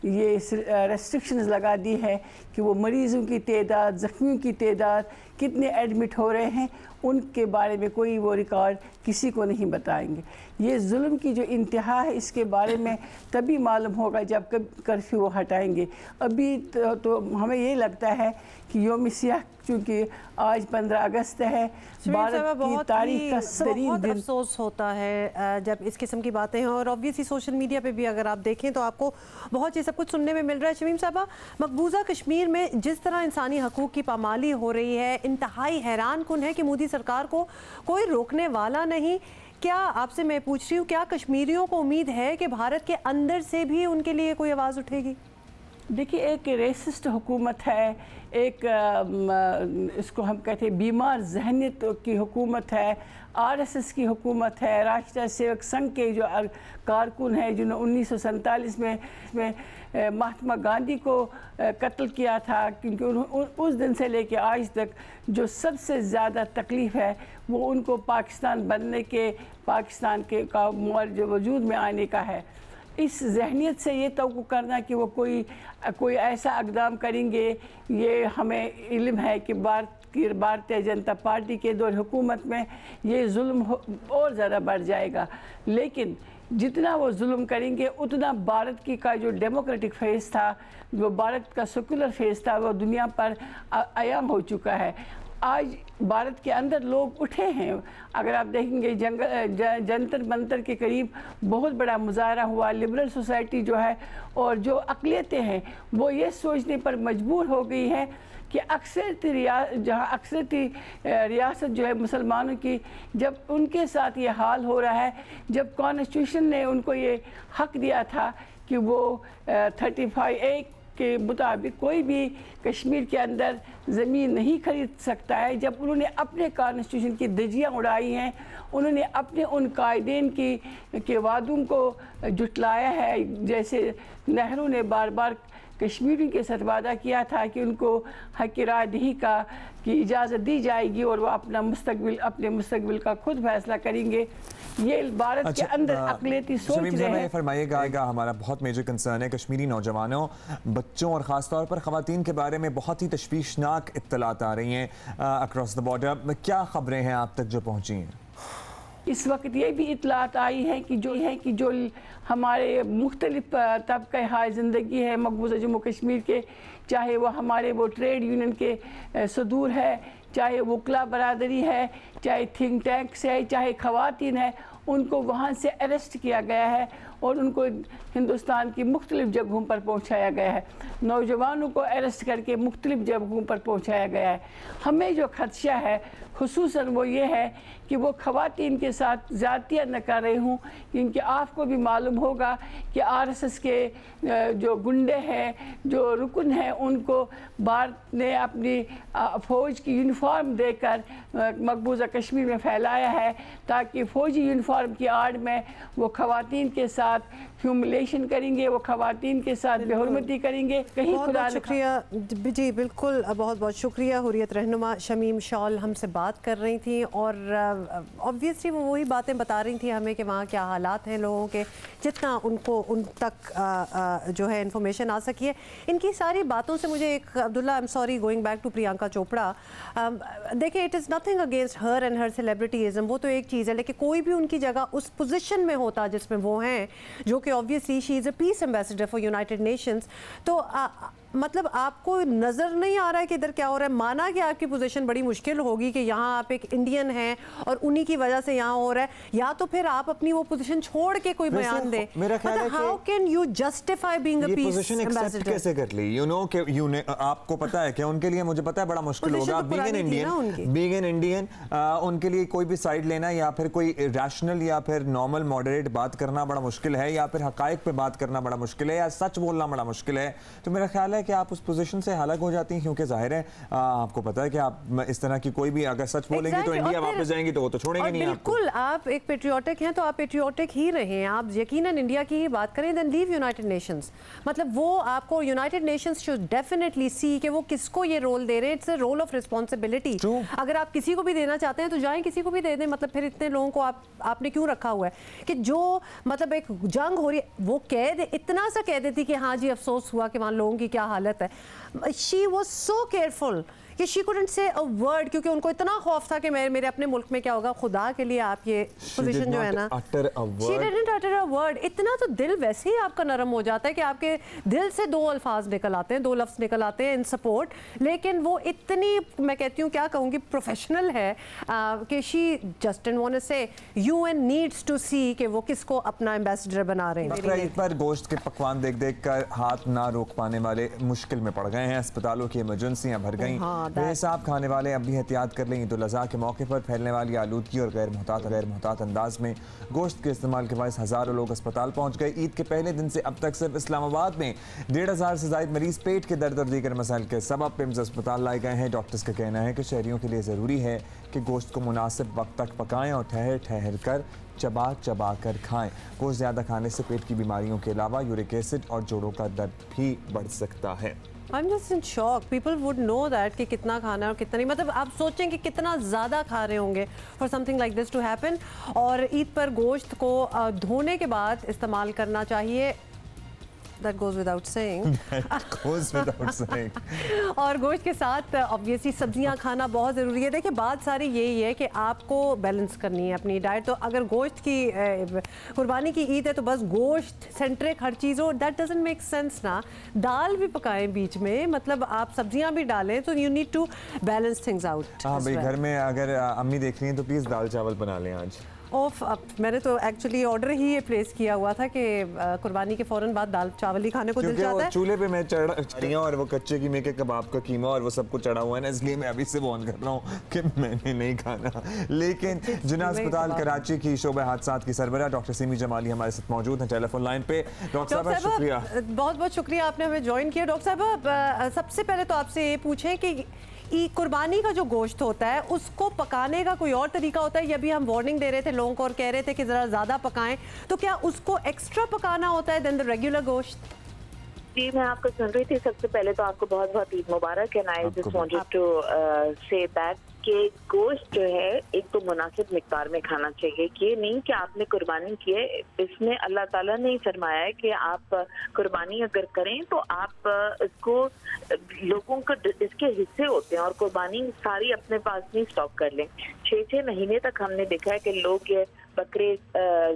ये रेस्ट्रिक्शंस लगा दी है कि वो मरीज़ों की तादाद, ज़ख्मियों की तादाद, कितने एडमिट हो रहे हैं, उनके बारे में कोई वो रिकॉर्ड किसी को नहीं बताएंगे। ये जुल्म की जो इंतहा है इसके बारे में तभी मालूम होगा जब कर्फ्यू वो हटाएंगे। अभी तो हमें ये लगता है कि यौम सियाह चूँकि आज 15 अगस्त है, भारत की तारीख का तरीन दिन। अफसोस होता है जब इस किस्म की बातें हैं और ऑब्वियसली सोशल मीडिया पे भी अगर आप देखें तो आपको बहुत ये सब कुछ सुनने में मिल रहा है। शमीम साहबा, मकबूजा कश्मीर में जिस तरह इंसानी हकूक़ की पामाली हो रही है इंतहाई हैरान कुन है कि मोदी सरकार को कोई रोकने वाला नहीं। क्या आपसे मैं पूछ रही हूँ, क्या कश्मीरियों को उम्मीद है कि भारत के अंदर से भी उनके लिए कोई आवाज़ उठेगी? देखिए, एक रेसिस्ट हुकूमत है, एक इसको हम कहते हैं बीमार जहनीत की हुकूमत है, RSS की हुकूमत है, राष्ट्रीय सेवक संघ के जो कारकुन हैं जिन्होंने 1947 में महात्मा गांधी को कत्ल किया था, क्योंकि उस दिन से लेकर आज तक जो सबसे ज़्यादा तकलीफ़ है वो उनको पाकिस्तान बनने के, पाकिस्तान के का वजूद में आने का है। इस जहनीत से ये तवक्को करना कि वो कोई ऐसा इक़दाम करेंगे, ये हमें इल्म है कि भारतीय जनता पार्टी के दौर हुकूमत में ये जुल्म और ज़्यादा बढ़ जाएगा। लेकिन जितना वो जुल्म करेंगे उतना भारत की का जो डेमोक्रेटिक फेस था, जो भारत का सेकुलर फेस था, वो दुनिया पर आयाम हो चुका है। आज भारत के अंदर लोग उठे हैं। अगर आप देखेंगे जंतर मंतर के करीब बहुत बड़ा मुजाहरा हुआ। लिबरल सोसाइटी जो है और जो अक़लियतें हैं वो ये सोचने पर मजबूर हो गई हैं कि अक्सरती रियासत जो है मुसलमानों की, जब उनके साथ ये हाल हो रहा है, जब कॉन्स्टिट्यूशन ने उनको ये हक दिया था कि वो 35A के मुताबिक कोई भी कश्मीर के अंदर ज़मीन नहीं खरीद सकता है, जब उन्होंने अपने कॉन्स्टिट्यूशन की धज्जियाँ उड़ाई हैं, उन्होंने अपने उन कायदीन के वादों को जुटलाया है। जैसे नेहरू ने बार बार कश्मीरी के साथ वादा किया था कि उनको हक रायदही की इजाज़त दी जाएगी और वो अपने मुस्तकबिल का खुद फैसला करेंगे। ये भारत के अंदर अक़लियती सोच रहे हैं। फरमाइएगा, हमारा बहुत मेजर कंसर्न है कश्मीरी नौजवानों, बच्चों और ख़ास तौर पर ख़वातीन के बारे में बहुत ही तशवीशनाक इत्तलात आ रही हैं अक्रॉस द बॉर्डर। क्या खबरें हैं आप तक जो पहुँची हैं? इस वक्त ये भी इतलात आई है कि जो हमारे मुख्तलिफ तबक़े हाय ज़िंदगी है मकबूजा जम्मू कश्मीर के, चाहे वो हमारे वो ट्रेड यूनियन के सदूर है, चाहे वकला बरादरी है, चाहे थिंक टैंक्स है, चाहे ख़वातीन है, उनको वहाँ से अरेस्ट किया गया है और उनको हिंदुस्तान की मुख्तलिफ़ जगहों पर पहुँचाया गया है। नौजवानों को अरेस्ट करके मुख्तलिफ़ जगहों पर पहुँचाया गया है। हमें जो खदशा है खुसूसन वो ये है कि वो ख़वातीन के साथ ज़्यादतियाँ न कर रही हूँ, क्योंकि आपको भी मालूम होगा कि RSS के जो गुंडे हैं, जो रुकन हैं, उनको भारत ने अपनी फ़ौज की यूनिफॉर्म देकर मकबूजा कश्मीर में फैलाया है ताकि फ़ौजी यूनिफॉर्म की आड़ में वो ख़वातीन के साथ ह्यूमिलेशन करेंगे, वो ख़वातीन के साथ बेहुरमती करेंगे। कहीं खुदा शुक्रिया जी, बिल्कुल बहुत बहुत शुक्रिया। हुर्रियत रहनुमा शमीम शॉल हमसे बात कर रही थी और ऑब्वियसली वो वही बातें बता रही थी हमें कि वहाँ क्या हालात हैं लोगों के, जितना उनको उन तक जो है इन्फॉर्मेशन आ सकी है। इनकी सारी बातों से मुझे एक Abdullah, I am sorry going back to Priyanka Chopra, देखिए it is nothing against her and her celebritism, वो तो एक चीज़ है, लेकिन कोई भी उनकी जगह उस पोजीशन में होता जिसमें वो हैं, जो कि obviously she is a piece ambassador for United Nations, तो मतलब आपको नज़र नहीं आ रहा है कि इधर क्या हो रहा है? माना कि आपकी पोजीशन बड़ी मुश्किल होगी कि यहाँ आप एक इंडियन हैं और उन्हीं की वजह से यहाँ हो रहा है, या तो फिर आप अपनी वो पोजीशन छोड़ के कोई बयान दें। मेरा ख्याल है how can you justify being a piece ambassador? कैसे कर ली? आपको पता है कि उनके लिए, मुझे पता है बड़ा मुश्किल होगा बीइंग एन इंडियन, उनके लिए कोई भी साइड लेना या फिर कोई रैशनल या फिर नॉर्मल मॉडरेट बात करना बड़ा मुश्किल है, या फिर हकायक पे बात करना बड़ा मुश्किल है, या सच बोलना बड़ा मुश्किल है। तो मेरा ख्याल है कि आप उस पोजीशन से हलाक हो जाती हैं, क्योंकि जाहिर है आपको पता है कि आप इस तरह की कोई भी अगर सच बोलेंगे तो इंडिया वापस जाएंगी, तो वो तो छोड़ेंगे नहीं आपको। बिल्कुल, आप एक पेट्रियोटिक हैं तो आप पेट्रियोटिक ही रहें, आप यकीनन इंडिया की ही बात करें, देन लीव यूनाइटेड नेशंस। मतलब वो आपको United Nations should definitely see कि वो किसको ये रोल दे रहे हैं। It's a role of responsibility. अगर आप किसी को भी देना चाहते हैं तो जाएं किसी को भी दे दें। मतलब फिर इतने लोगों को आपने क्यों रखा हुआ है कि जो मतलब एक जंग हो रही है वो कह दे, इतना सा कह देती कि हाँ जी अफसोस हुआ कि वहाँ लोगों की क्या हालत है। She was so careful कि she couldn't say a word, क्योंकि उनको इतना खौफ था कि मेरे अपने मुल्क में क्या होगा। खुदा के लिए आप ये पोजीशन जो है ना, she didn't utter a word। इतना तो दिल वैसे ही आपका नरम हो जाता है कि आपके दिल से दो अल्फाज निकल आते हैं, दो लफ्ज़ निकल आते हैं इन सपोर्ट, लेकिन वो इतनी, मैं कहती हूँ क्या कहूँगी, प्रोफेशनल है कि she just didn't want to say UN needs to see कि वो किसको अपना एम्बेसडर बना रहे हैं। ईद पर गोश्त के पकवान देख देख कर हाथ ना रोक पाने वाले मुश्किल में पड़ गए हैं, अस्पतालों की इमरजेंसियाँ भर गई। बेहिसाब खाने वाले अब भी एहतियात कर लें। ईद उल अज़हा के मौके पर फैलने वाली आलूदगी और गैर मुहतात अंदाज में गोश्त के इस्तेमाल के बायस हज़ारों लोग अस्पताल पहुँच गए। ईद के पहले दिन से अब तक सिर्फ इस्लामाबाद में 1500 से ज़ायद मरीज पेट के दर्द और दीगर मसाइल के सबब पिम्स अस्पताल लाए गए हैं। डॉक्टर्स का कहना है कि शहरियों के लिए ज़रूरी है कि गोश्त को मुनासिब वक्त तक पकाएं और ठहर ठहर कर चबा कर खाएं। गोश्त ज़्यादा खाने से पेट की बीमारियों के अलावा यूरिक एसिड और जोड़ों का दर्द भी बढ़ सकता है। I'm just in shock. People would know that कि कितना खाना है और कितना नहीं। मतलब आप सोचें कि कितना ज़्यादा खा रहे होंगे for something like this to happen। और ईद पर गोश्त को धोने के बाद इस्तेमाल करना चाहिए। That goes without saying. That goes without saying. और गोश्त के साथ ऑब्वियसली सब्जियां खाना बहुत ज़रूरी है। देखिए बात सारी यही है कि आपको बैलेंस करनी है अपनी डाइट। तो अगर गोश्त की कुर्बानी की ईद है तो बस गोश्त सेंट्रिक हर चीज़ हो, दैट डजंट मेक सेंस ना। दाल भी पकाएं बीच में, मतलब आप सब्जियां भी डालें, तो you need to balance things out. हाँ भाई, घर में अगर अम्मी देख रही हैं तो प्लीज़ दाल चावल बना लें आज। मैंने तो एक्चुअली ऑर्डर ही ये प्लेस किया हुआ था कि कुर्बानी के फ़ौरन बाद दाल चावल ही खाने को दिल चाहता है। चूल्हे पे मैं चढ़ रही हूँ और वो कच्चे कीमे के कबाब का कीमा और वो सब कुछ चढ़ा हुआ है ना, इसलिए मैं अभी से वार्न कर रहा हूँ कि मैंने नहीं खाना। लेकिन जिन्ना अस्पताल कराची की शोबे हादसात की सरबराह डॉक्टर सिमी जमाली हमारे साथ मौजूद हैं टेलीफोन लाइन पे। डॉक्टर साहब शुक्रिया, बहुत बहुत शुक्रिया आपने हमें ज्वाइन किया। डॉक्टर साहब सबसे पहले तो आपसे ये पूछें कि कुर्बानी का जो गोश्त होता है उसको पकाने का कोई और तरीका होता है? ये भी हम वार्निंग दे रहे थे लोगों को और कह रहे थे कि ज़रा ज़्यादा पकाएं, तो क्या उसको एक्स्ट्रा पकाना होता है देन द रेगुलर गोश्त? जी, मैं आपको सुन रही थी। सबसे पहले तो आपको बहुत बहुत ईद मुबारक। And I just wanted to say that कि गोश्त जो है एक तो मुनासिब मिकदार में खाना चाहिए। ये नहीं कि आपने कुर्बानी की है, इसमें अल्लाह ताला ने फरमाया है कि आप कुर्बानी अगर करें तो आप इसको लोगों को इसके हिस्से होते हैं और कुर्बानी सारी अपने पास नहीं स्टॉक कर लें। 6-6 महीने तक हमने देखा है कि लोग ये बकरे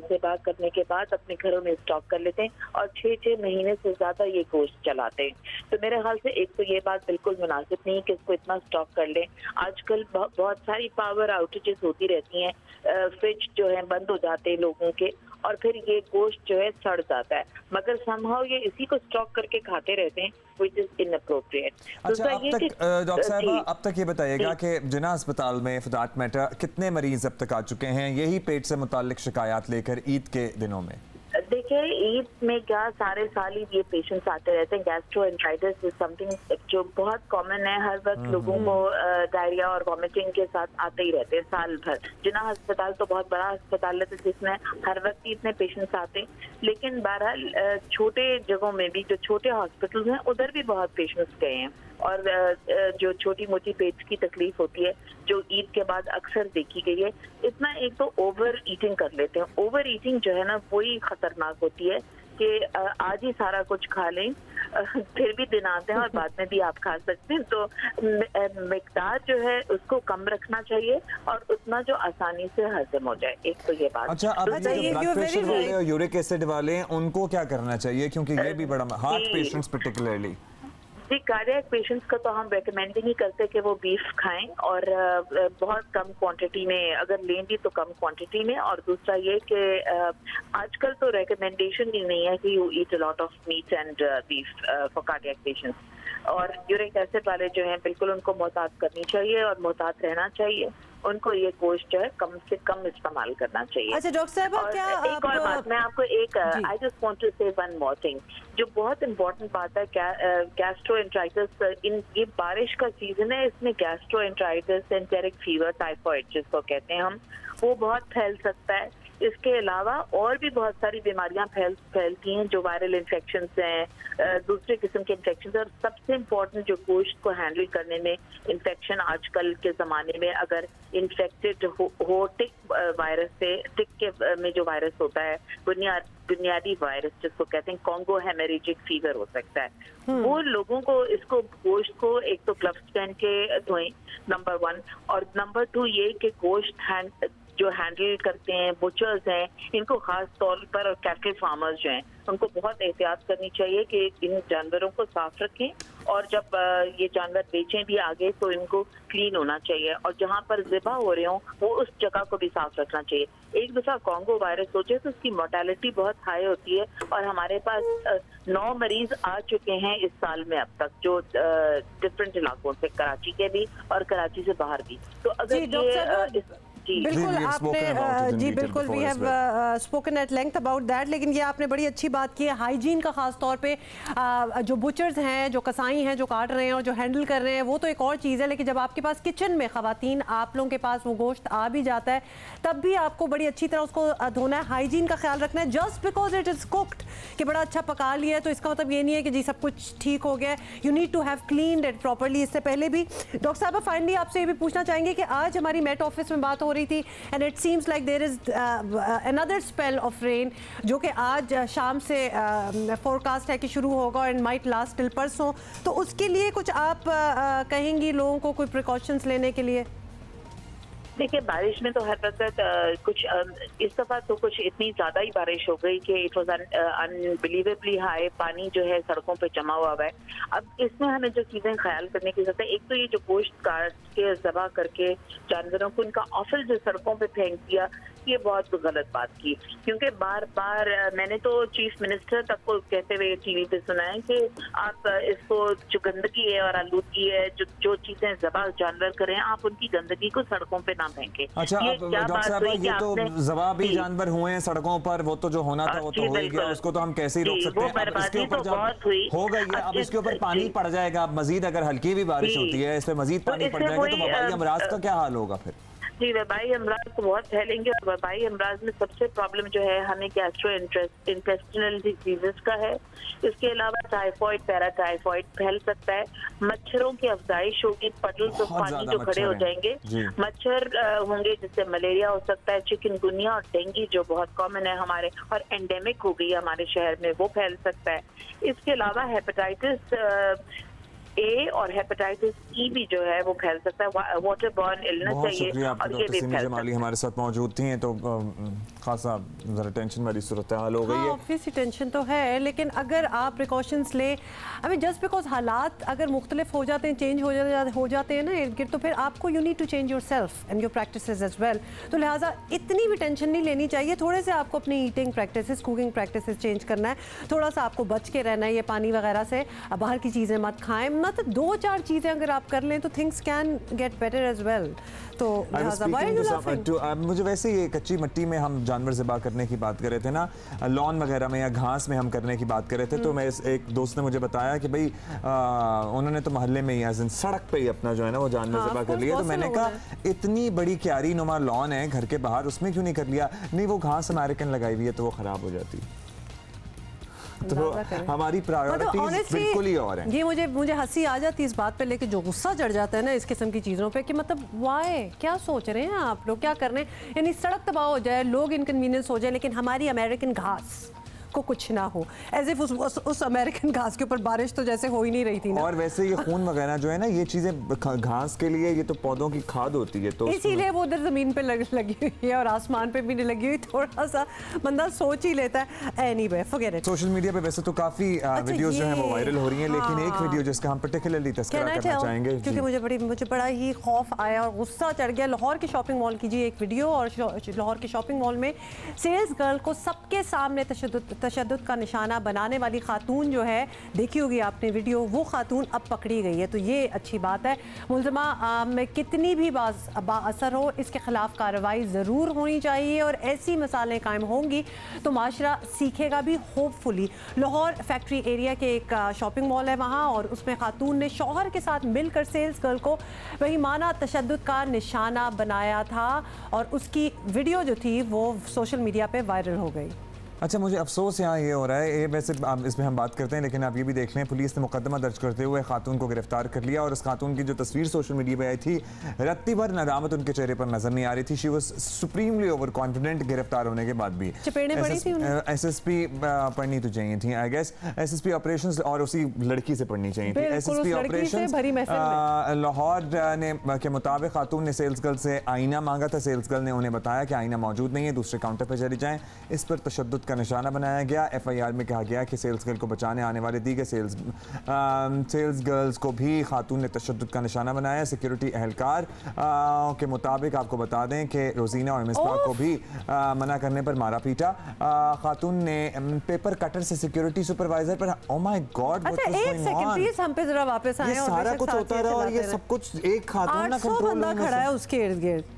ज़िबा करने के बाद अपने घरों में स्टॉक कर लेते हैं और 6-6 महीने से ज़्यादा ये गोश्त चलाते हैं। तो मेरे ख्याल से एक तो ये बात बिल्कुल मुनासिब नहीं कि इसको इतना स्टॉक कर लें। आजकल बहुत सारी पावर आउटेजेस होती रहती हैं, फ्रिज जो है बंद हो जाते हैं लोगों के और फिर ये गोश्त जो है सड़ जाता है, मगर समहाउ ये इसी को स्टॉक करके खाते रहते हैं, which is inappropriate। अच्छा, अब तक डॉक्टर साहब अब तक ये बताइएगा कि जिन्ना अस्पताल में फॉर दैट मैटर कितने मरीज अब तक आ चुके हैं यही पेट से मुताल्लिक शिकायत लेकर ईद के दिनों में? देखिए, ईद में क्या सारे साल ही ये पेशेंट्स आते रहते हैं। गैस्ट्रोएंटराइटिस इज समथिंग जो बहुत कॉमन है, हर वक्त लोगों को डायरिया और वॉमिटिंग के साथ आते ही रहते हैं साल भर। जिन्ना अस्पताल तो बहुत बड़ा अस्पताल है जिसमें हर वक्त ही इतने पेशेंट्स आते हैं, लेकिन बहरहाल छोटे जगहों में भी जो छोटे हॉस्पिटल हैं उधर भी बहुत पेशेंट्स गए हैं। और जो छोटी मोटी पेट की तकलीफ होती है जो ईद के बाद अक्सर देखी गई है, इतना एक तो ओवर ईटिंग कर लेते हैं। ओवर ईटिंग जो है ना वही खतरनाक होती है कि आज ही सारा कुछ खा लें फिर भी दिन आते हैं और बाद में भी आप खा सकते हैं। तो मिकदार जो है उसको कम रखना चाहिए और उतना जो आसानी से हजम हो जाए, एक तो ये बात। अच्छा, अब ये ब्लड प्रेशर वाले और यूरिक एसिड वाले उनको क्या करना चाहिए, क्योंकि ये भी बड़ा हार्ट पेशेंट्स पर्टिकुलरली? जी, कार्डियक पेशेंट्स का तो हम रेकमेंड ही नहीं करते कि वो बीफ खाएं और बहुत कम क्वांटिटी में, अगर लें भी तो कम क्वांटिटी में। और दूसरा ये कि आजकल तो रेकमेंडेशन ही नहीं है कि you eat a lot of meat and beef for cardiac patients. और यूरिक एसिड वाले जो हैं बिल्कुल उनको मोहतात करनी चाहिए और मोहतात रहना चाहिए। उनको ये गोश्त जो है कम से कम इस्तेमाल करना चाहिए। अच्छा डॉक्टर साहब, क्या एक और बात मैं आपको आई जस्ट वांट टू से वन मोर थिंग जो बहुत इम्पोर्टेंट बात है। गैस्ट्रोएंटराइटिस, इन ये बारिश का सीजन है, इसमें गैस्ट्रोएंटराइटिस, एंटेरिक फीवर, टाइफाइड जिसको कहते हैं हम, वो बहुत फैल सकता है। इसके अलावा और भी बहुत सारी बीमारियां फैलती हैं जो वायरल इन्फेक्शंस हैं, दूसरे किस्म के इन्फेक्शंस। और सबसे इम्पोर्टेंट जो गोश्त को हैंडल करने में इन्फेक्शन आजकल के ज़माने में अगर इन्फेक्टेड हो टिक वायरस से, टिक के में जो वायरस होता है बुनियादी वायरस जिसको कहते हैं कॉन्गो हेमरेजिक फीवर हो सकता है, वो लोगों को इसको गोश्त को एक तो ग्लव्स पहन के धोएं, नंबर 1। और नंबर 2 ये कि गोश्त जो हैंडल करते हैं बुचर्स हैं, इनको खास तौर पर, और कैटल फार्मर्स जो हैं उनको बहुत एहतियात करनी चाहिए कि इन जानवरों को साफ रखें और जब ये जानवर बेचें भी आगे तो इनको क्लीन होना चाहिए और जहाँ पर ज़िबा हो रहे हों वो उस जगह को भी साफ रखना चाहिए। एक दफ़ा कॉन्गो वायरस हो जाए तो उसकी मोर्टेलिटी बहुत हाई होती है और हमारे पास 9 मरीज आ चुके हैं इस साल में अब तक, जो डिफरेंट इलाकों से, कराची के भी और कराची से बाहर भी। तो अगर बिल्कुल आपने जी बिल्कुल we have spoken at length about that, लेकिन ये आपने बड़ी अच्छी बात की है हाइजीन का, खास तौर पे जो बुचर्स हैं, जो कसाई हैं, जो काट रहे हैं और जो हैंडल कर रहे हैं वो तो एक और चीज़ है, लेकिन जब आपके पास किचन में खवातीन आप लोगों के पास वो गोश्त आ भी जाता है तब भी आपको बड़ी अच्छी तरह उसको धोना है, हाइजीन का ख्याल रखना है। Just because it is cooked कि बड़ा अच्छा पका लिया है तो इसका मतलब ये नहीं है कि जी सब कुछ ठीक हो गया। You need to have cleaned it properly. इससे पहले भी डॉक्टर साहब फाइनली आपसे ये भी पूछना चाहेंगे कि आज हमारी मेट ऑफिस में बात हो रही थी and it seems like there is another spell of rain जो कि आज शाम से फोरकास्ट है कि शुरू होगा एंड माइट लास्ट टिल परसों। तो उसके लिए कुछ आप कहेंगी लोगों को कोई प्रिकॉशंस लेने के लिए? देखिए, बारिश में तो हर वक्त कुछ इस दफा तो कुछ इतनी ज्यादा ही बारिश हो गई कि इट वाज अनबिलीवेबली हाई। पानी जो है सड़कों पे जमा हुआ है। अब इसमें हमें जो चीजें ख्याल करने की जरूरत है, एक तो ये जो गोश्त काट के ज़बह करके जानवरों को उनका ऑफिल जो सड़कों पे फेंक दिया, ये बहुत गलत बात की। क्योंकि बार बार मैंने तो चीफ मिनिस्टर तक को कहते हुए टीवी पे सुना है कि आप इसको जो गंदगी है और आलूदगी है, जो चीजें ज़बह जानवर करें, आप उनकी गंदगी को सड़कों पे ना फेंके। अच्छा, डॉक्टर साहब, ये तो ज़बह भी जानवर हुए हैं सड़कों पर, वो तो जो होना था वो तो हो ही गया, उसको तो हम कैसे ही रोक सकते हैं। अब इसके ऊपर जब हो गई है, अब इसके ऊपर पानी पड़ जाएगा, अब मजीद अगर हल्की भी बारिश होती है, इस पे मजीद पानी पड़ जाएगा तो वबाई अमराज का क्या हाल होगा फिर? जी, वबाई अमराज तो बहुत फैलेंगे और वबाई अमराज में सबसे प्रॉब्लम जो है हमें गैस्ट्रो इंटेस्टिनल डिजीजेस का है। इसके अलावा टाइफॉइड, पैराटाइफॉइड फैल सकता है। मच्छरों की अफजाइश होगी, पटल्स ऑफ पानी जो खड़े हो जाएंगे, मच्छर होंगे जिससे मलेरिया हो सकता है। चिकनगुनिया और डेंगू जो बहुत कॉमन है हमारे और एंडेमिक हो गई है हमारे शहर में, वो फैल सकता है। इसके अलावा हेपेटाइटिस ए और हेपेटाइटिस ई भी जो है वो फैल सकता है। वाटर बॉर्न इलनेस है ये, और ये भी फैल सकता है। हमारे साथ मौजूद थी तो खासा जरा टेंशन वाली सूरत हाल हो गई है। ऑब्वियसली टेंशन तो है, लेकिन अगर आप प्रिकॉशंस ले, अभी जस्ट बिकॉज हालात अगर मुख्तलिफ हो जाते हैं, चेंज हो जाते हैं ना इर्द गिर्द, तो फिर आपको you need to change yourself and your practices as well. तो लिहाजा इतनी भी टेंशन नहीं लेनी चाहिए। थोड़े से आपको अपनी eating practices, cooking practices change करना है। थोड़ा सा आपको बच के रहना है ये पानी वगैरह से, बाहर की चीज़ें मत खाएं। मतलब 2-4 चीज़ें अगर आप कर लें तो things can get better as well. तो मुझे वैसे ये कच्ची मिट्टी में हम जानवर ज़िबा करने की बात कर रहे थे ना, लॉन वगैरह में या घास में हम करने की बात कर रहे थे, तो मैं एक दोस्त ने मुझे बताया कि भाई उन्होंने तो मोहल्ले में ही सड़क पे ही अपना जो है ना वो जानवर ज़िबा कर लिया। तो मैंने कहा इतनी बड़ी क्यारी नुमा लॉन है घर के बाहर, उसमें क्यों नहीं कर लिया? नहीं, वो घास अमेरिकन लगाई हुई है तो वो खराब हो जाती है। तो हमारी प्रायोरिटीज बिल्कुल ही और हैं। ये मुझे हंसी आ जाती है इस बात पे, लेकिन जो गुस्सा चढ़ जाता है ना इस किस्म की चीज़ों पे कि मतलब वाई, क्या सोच रहे हैं आप लोग, क्या कर रहे हैं? यानी सड़क तबाह हो जाए, लोग इनकन्वीनियंस हो जाए, लेकिन हमारी अमेरिकन घास को कुछ ना हो। एज इफ उस अमेरिकन घास के ऊपर बारिश तो जैसे हो ही नहीं रही थी ना। और वैसे ये खून वगैरह जो है ना, ये चीजें घास के लिए, ये तो पौधों की खाद होती है, तो इसीलिए वो उधर जमीन पे लगी हुई है और आसमान पे भी नहीं लगी हुई। थोड़ा सा बंदा सोच ही लेता है। Anyway, forget it. Social media पे वैसे तो काफी वीडियोस जो है वो वायरल हो रही हैं, लेकिन एक वीडियो जिसका हम पर्टिकुलरली तस्करा करना चाहेंगे, क्योंकि मुझे बड़ा ही खौफ आया और गुस्सा चढ़ गया। लाहौर के शॉपिंग मॉल की जी एक वीडियो, और लाहौर के शॉपिंग मॉल में सेल्स गर्ल को सबके सामने तशद्दुद का निशाना बनाने वाली खातून जो है, देखी होगी आपने वीडियो, वो खातून अब पकड़ी गई है। तो ये अच्छी बात है। मुलज़मा में कितनी भी बाअसर हो, इसके खिलाफ कार्रवाई ज़रूर होनी चाहिए और ऐसी मिसालें कायम होंगी तो माशरा सीखेगा भी, होपफुली। लाहौर फैक्ट्री एरिया के एक शॉपिंग मॉल है वहाँ, और उसमें खातून ने शौहर के साथ मिलकर सेल्स गर्ल को बेईमाना तशद्दुद का निशाना बनाया था और उसकी वीडियो जो थी वो सोशल मीडिया पर वायरल हो गई। अच्छा, मुझे अफसोस यहाँ ये हो रहा है, ये वैसे इसमें हम बात करते हैं, लेकिन आप ये भी देख लें, पुलिस ने मुकदमा दर्ज करते हुए खातून को गिरफ्तार कर लिया। और उस खातून की जो तस्वीर सोशल मीडिया पे आई थी, रत्ती भर नदामत उनके चेहरे पर नजर नहीं आ रही थी। She was supremely over confident गिरफ्तार होने के बाद भी। SSP पढ़नी तो चाहिए थी, आई गेस SSP ऑपरेशंस, और उसी लड़की से पढ़नी चाहिए थी। SSP ऑपरेशंस लाहौर ने के मुताबिक खातून ने सेल्स गर्ल से आईना मांगा था। सेल्स गर्ल ने उन्हें बताया कि आईना मौजूद नहीं है, दूसरे काउंटर पर चले जाएं। इस पर तशद्दुद का निशाना बनाया गया। FIR में कहा गया कि सेल्स गर्ल को बचाने आने वाले दीगर सेल्स गर्ल्स को भी खातून ने तशद्दुद का निशाना बनाया। सिक्योरिटी एहलकार के मुताबिक आपको बता दें कि रोजीना और मिसबा को भी मना करने पर मारा पीटा। खातून ने पेपर कटर से सिक्योरिटी सुपरवाइजर पर, ओ माय गॉड, अच्छा एक सेकंड प्लीज, हम पे जरा वापस आए। ये सारा कुछ होता रहा और ये सब कुछ एक खातून ना कंट्रोल में खड़ा है उसके इर्द गिर्द।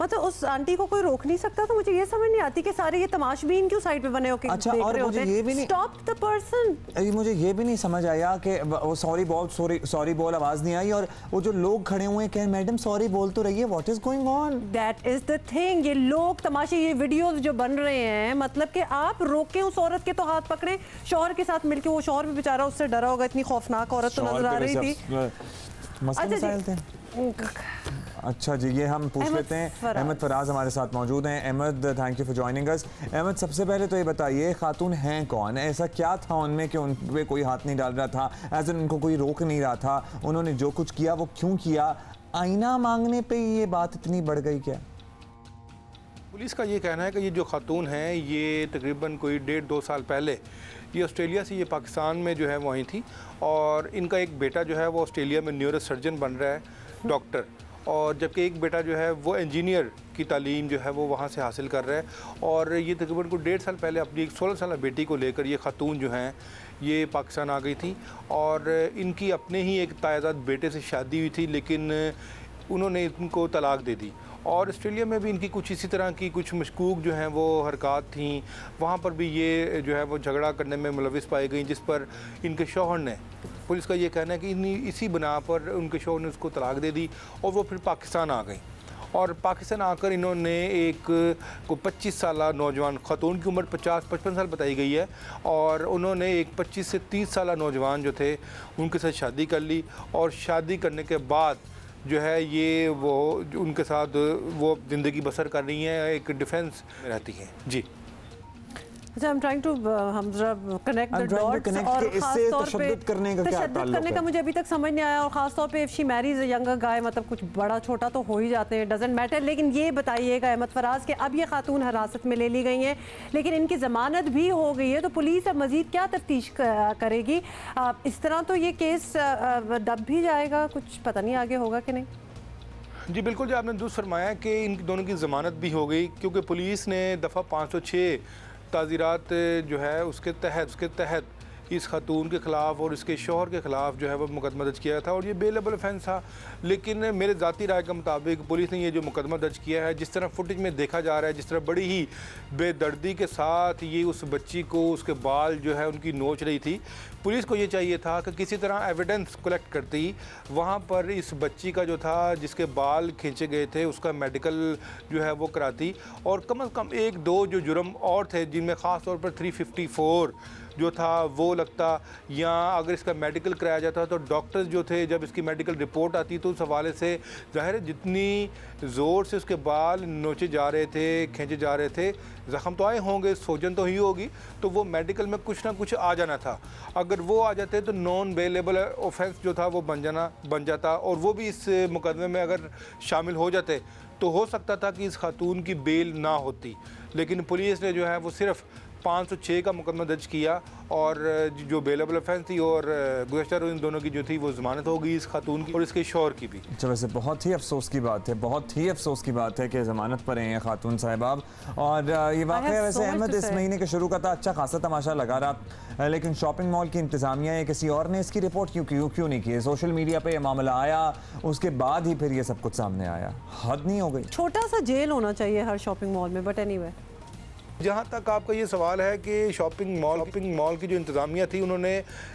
मतलब उस आंटी को कोई रोक नहीं सकता। तो मुझे ये समझ नहीं आती कि सारे ये तमाशबीन क्यों साइड पे बने होके अच्छा, देख और रहे मुझे होते ये भी नहीं, स्टॉप द पर्सन। मुझे ये भी नहीं समझ आया कि वो सॉरी बोल आवाज नहीं आई, और वो जो लोग खड़े हुए हैं, मैडम सॉरी बोल तो रही है, what is going on? That is the thing. ये लोग तमाशे, ये वीडियोस जो बन रहे हैं, मतलब कि आप रोकें उस औरत के तो हाथ पकड़े, शौहर के साथ मिलके, वो शौहर भी बेचारा उससे डरा होगा, इतनी खौफनाक औरत तो नजर आ रही थी। अच्छा जी, ये हम पूछ लेते हैं। अहमद फराज हमारे साथ मौजूद हैं। Ahmed, thank you for joining us. Ahmed, सबसे पहले तो ये बताइए, खातून हैं कौन? ऐसा क्या था उनमें कि उन पे कोई हाथ नहीं डाल रहा था, एज एन उनको कोई रोक नहीं रहा था? उन्होंने जो कुछ किया वो क्यों किया? आईना मांगने पे ये बात इतनी बढ़ गई क्या? पुलिस का ये कहना है कि ये जो खातून हैं ये तकरीबन कोई 1.5-2 साल पहले ये ऑस्ट्रेलिया से ये पाकिस्तान में जो है वो आई थी, और इनका एक बेटा जो है वो ऑस्ट्रेलिया में न्यूरो सर्जन बन रहा है, डॉक्टर, और जबकि एक बेटा जो है वो इंजीनियर की तालीम जो है वो वहाँ से हासिल कर रहा है। और ये तकरीबन को 1.5 साल पहले अपनी एक 16 साल बेटी को लेकर ये खातून जो हैं ये पाकिस्तान आ गई थी, और इनकी अपने ही एक तायाजाद बेटे से शादी हुई थी, लेकिन उन्होंने इनको तलाक दे दी। और ऑस्ट्रेलिया में भी इनकी कुछ इसी तरह की कुछ मशकूक जो हैं वो हरकत थी, वहाँ पर भी ये जो है वो झगड़ा करने में मुलविस पाई गई, जिस पर इनके शौहर ने, पुलिस का ये कहना है कि इसी बना पर उनके शौहर ने उसको तलाक दे दी और वो फिर पाकिस्तान आ गई। और पाकिस्तान आकर इन्होंने एक को 25 साल नौजवान, खातून की उम्र 50-55 साल बताई गई है, और उन्होंने एक 25 से 30 साल नौजवान जो थे उनके साथ शादी कर ली, और शादी करने के बाद जो है ये वो उनके साथ वो ज़िंदगी बसर कर रही हैं, एक डिफेंस में रहती हैं। जी, अच्छा, I'm trying to हम जरा कनेक्ट द डॉट्स, और खास तौर पे तशद्दुद करने का मुझे अभी तक समझ नहीं आया, और ख़ास तौर पे इफ शी मैरीज यंगर गाय, मतलब कुछ बड़ा छोटा तो हो ही जाते हैं, डजंट मैटर। लेकिन ये बताइएगा अहमद फराज कि अब ये खातून हिरासत में ले ली गई हैं, लेकिन इनकी ज़मानत भी हो गई है, तो पुलिस अब मज़ीद क्या तफ्तीश करेगी? इस तरह तो ये केस दब भी जाएगा, कुछ पता नहीं आगे होगा कि नहीं। जी बिल्कुल, जो आपने दुरुस्त फरमाया कि इन दोनों की ज़मानत भी हो गई, क्योंकि पुलिस ने दफ़ा 506 ताज़ीरात जो है उसके तहत इस खातून के ख़िलाफ़ और इसके शौहर के ख़िलाफ़ जो है वो मुकदमा दर्ज किया था, और ये बेलेबल ऑफेंस था। लेकिन मेरे ज़ाती राय के मुताबिक पुलिस ने ये जो मुकदमा दर्ज किया है, जिस तरह फुटेज में देखा जा रहा है, जिस तरह बड़ी ही बेदर्दी के साथ ये उस बच्ची को उसके बाल जो है उनकी नोच रही थी, पुलिस को ये चाहिए था कि किसी तरह एविडेंस कलेक्ट करती, वहाँ पर इस बच्ची का जो था जिसके बाल खींचे गए थे उसका मेडिकल जो है वो कराती, और कम से कम 1-2 जो जुर्म और थे जिनमें ख़ास तौर पर 354 जो था वो लगता, या अगर इसका मेडिकल कराया जाता तो डॉक्टर्स जो थे जब इसकी मेडिकल रिपोर्ट आती तो उस हवाले से ज़ाहिर है जितनी ज़ोर से उसके बाल नोचे जा रहे थे, खींचे जा रहे थे, ज़ख्म तो आए होंगे, सोजन तो ही होगी, तो वो मेडिकल में कुछ ना कुछ आ जाना था। अगर वो आ जाते तो नॉन बेलेबल ऑफेंस जो था वो बन जाता, और वो भी इस मुकदमे में अगर शामिल हो जाते तो हो सकता था कि इस खातून की बेल ना होती। लेकिन पुलिस ने जो है वो सिर्फ 506 का मुकदमा दर्ज किया, और जो बेलेबल ऑफेंस थी और गुज़श्ता रोज़ इन दोनों की जो थी वो ज़मानत हो गई, इस खातून की और इसके शौहर की भी। अच्छा, वैसे बहुत ही अफसोस की बात है, बहुत ही अफसोस की बात है कि ज़मानत पर हैं खातून साहिबाब। और ये वाक़या वैसे अहमद इस महीने के शुरू का था, अच्छा खासा तमाशा लगा रहा, लेकिन शॉपिंग मॉल की इंतज़ामिया या किसी और ने इसकी रिपोर्ट क्यों नहीं की? सोशल मीडिया पर यह मामला आया, उसके बाद ही फिर ये सब कुछ सामने आया, हद नहीं हो गई? छोटा सा जेल होना चाहिए हर शॉपिंग मॉल में, बट एनीवे। जहाँ तक आपका ये सवाल है कि शॉपिंग मॉल की जो इंतज़ामिया थी उन्होंने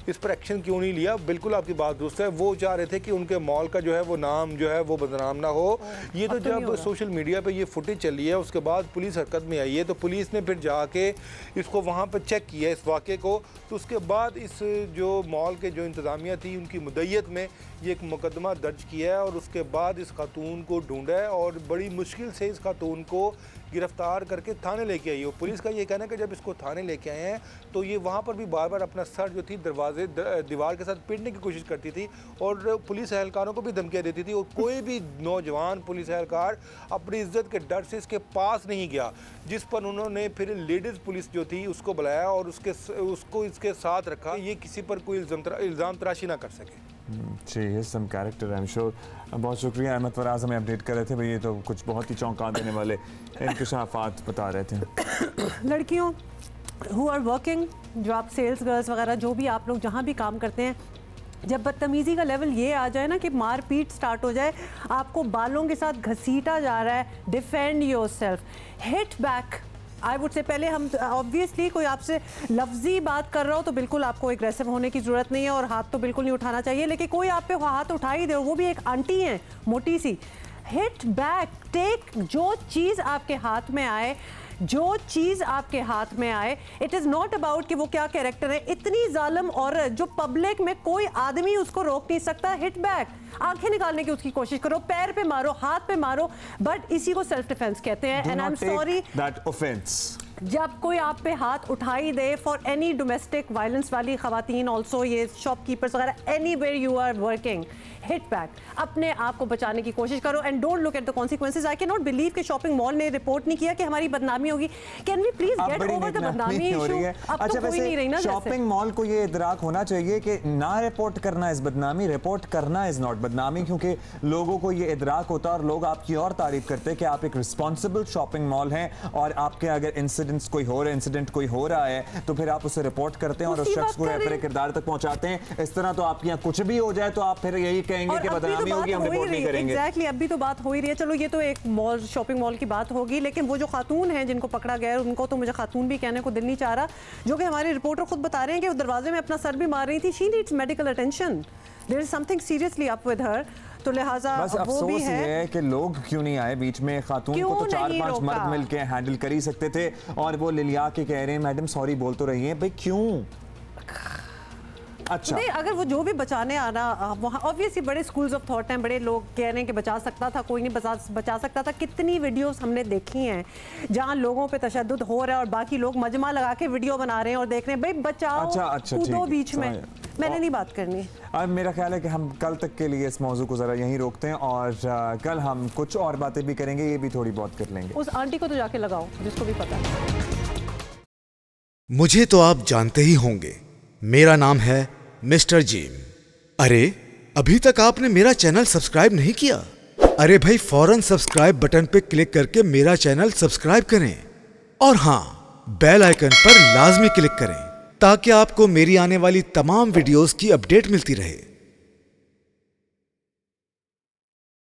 इस पर एक्शन क्यों नहीं लिया, बिल्कुल आपकी बात दुरुस्त है। वो चाह रहे थे कि उनके मॉल का जो है वो नाम जो है वो बदनाम ना हो। ये तो जब सोशल मीडिया पे ये फुटेज चली है उसके बाद पुलिस हरकत में आई है, तो पुलिस ने फिर जाके इसको वहाँ पर चेक किया इस वाक़े को, तो उसके बाद इस जो मॉल के जो इंतज़ामिया थी उनकी मुद्दईयत में ये एक मुकदमा दर्ज किया है, और उसके बाद इस खातून को ढूंढा है और बड़ी मुश्किल से इस खातून को गिरफ्तार करके थाने लेके आई हो। पुलिस का ये कहना है कि जब इसको थाने लेके आए हैं तो ये वहाँ पर भी बार बार अपना सर जो थी दीवार के साथ पीटने की कोशिश करती थी, और पुलिस एहलकारों को भी धमकियाँ देती थी, और कोई भी नौजवान पुलिस एहलकार अपनी इज्जत के डर से इसके पास नहीं गया, जिस पर उन्होंने फिर लेडीज़ पुलिस जो थी उसको बुलाया और उसको इसके साथ रखा, ये किसी पर कोई इल्ज़ाम तराशी ना कर सके। Some character I am sure. बहुत शुक्रिया अहमद फराज, हमें अपडेट कर रहे थे भाई, ये तो कुछ बहुत ही चौंका देने वाले इंकशाफात बता रहे थे। लड़कियों हु आर वर्किंग, जो आप सेल्स गर्ल्स वगैरह जो भी आप लोग जहाँ भी काम करते हैं, जब बदतमीज़ी का लेवल ये आ जाए ना कि मार पीट स्टार्ट हो जाए, आपको बालों के साथ घसीटा जा रहा है, defend your self, hit back. I would say पहले हम ऑब्वियसली कोई आपसे लफ्जी बात कर रहा हो तो बिल्कुल आपको एग्रेसिव होने की ज़रूरत नहीं है और हाथ तो बिल्कुल नहीं उठाना चाहिए, लेकिन कोई आप पे हाथ उठा ही दे, वो भी एक आंटी हैं मोटी सी, हिट बैक, टेक जो चीज़ आपके हाथ में आए, जो चीज आपके हाथ में आए, इट इज नॉट अबाउट कि वो क्या कैरेक्टर है। इतनी जालिम औरत जो पब्लिक में कोई आदमी उसको रोक नहीं सकता, हिट बैक, आंखें निकालने की उसकी कोशिश करो, पैर पे मारो, हाथ पे मारो, बट इसी को सेल्फ डिफेंस कहते हैं। And I am sorry that offence. जब कोई आप पे हाथ उठाई दे फॉर एनी डोमेस्टिक वायलेंस वाली खवातीन, ऑल्सो ये शॉपकीपर्स वगैरह, anywhere you are working, hit back, अपने आप को बचाने की कोशिश करो and don't look at the consequences. I can not believe कि शॉपिंग मॉल ने रिपोर्ट नहीं किया कि हमारी बदनामी होगी। Can we please get over the बदनामी इशू? अब तो कोई नहीं रही ना। शॉपिंग मॉल को ये इदराक होना चाहिए कि ना रिपोर्ट करना इज बदनामी, रिपोर्ट करना इज नॉट बदनामी, क्योंकि लोगों को ये इदराक होता है और लोग आपकी और तारीफ करते हैं कि आप एक रिस्पॉन्सिबल शॉपिंग मॉल हैं और आपके अगर इंसिडेंट कोई हो रहा है तो फिर आप उसे रिपोर्ट करते हैं और उस शख्स को रेफर किरदार तक पहुंचाते हैं। इस तरह तो आपके यहाँ कुछ भी हो जाए तो आप फिर यही कहेंगे कि बदनामी होगी, हम रिपोर्ट नहीं करेंगे। एग्जैक्टली, अभी तो बात हो ही रही है। चलो ये तो एक मॉल, शॉपिंग मॉल की बात होगी, लेकिन वो जो खातून हैं जिनको पकड़ा गया है, उनको तो मुझे खातून भी कहने को दिल नहीं चाह रहा, जो कि हमारे रिपोर्टर खुद बता रहे हैं कि वो दरवाजे में अपना सर भी मार रही थी। She needs medical attention, there is something seriously up with her. तो लिहाजा बस अफसोस ये है कि लोग क्यों नहीं आए बीच में। खातून को तो 4-5 मर्द मिलके हैंडल कर ही सकते थे और वो लिलिया के कह रहे हैं मैडम सॉरी बोल तो रही हैं, भाई क्यों? अच्छा नहीं, अगर वो जो भी बचाने आना, वहाँ ऑब्वियसली बड़े स्कूल्स ऑफ थॉट हैं, बड़े लोग कह रहे हैं कि बचा सकता था, कोई नहीं बचा सकता था। कितनी वीडियोस हमने देखी हैं जहाँ लोगों पे तशद्दुद हो रहा है और बाकी लोग मजमा लगा के वीडियो बना रहे हैं और देख रहे हैं भाई बचाओ। अच्छा, कूदो बीच में। मैंने नहीं बात करनी। अब मेरा ख्याल है कि हम कल तक के लिए इस मौजू को ज़रा यहीं रोकते हैं और कल हम कुछ और बातें भी करेंगे, ये भी थोड़ी बहुत कर लेंगे। उस आंटी को तो जाके लगाओ जिसको भी पता है। मुझे तो आप जानते ही होंगे, मेरा नाम है मिस्टर जीम। अरे अभी तक आपने मेरा चैनल सब्सक्राइब नहीं किया? अरे भाई फौरन सब्सक्राइब बटन पे क्लिक करके मेरा चैनल सब्सक्राइब करें और हाँ, बेल आइकन पर लाजमी क्लिक करें ताकि आपको मेरी आने वाली तमाम वीडियोस की अपडेट मिलती रहे।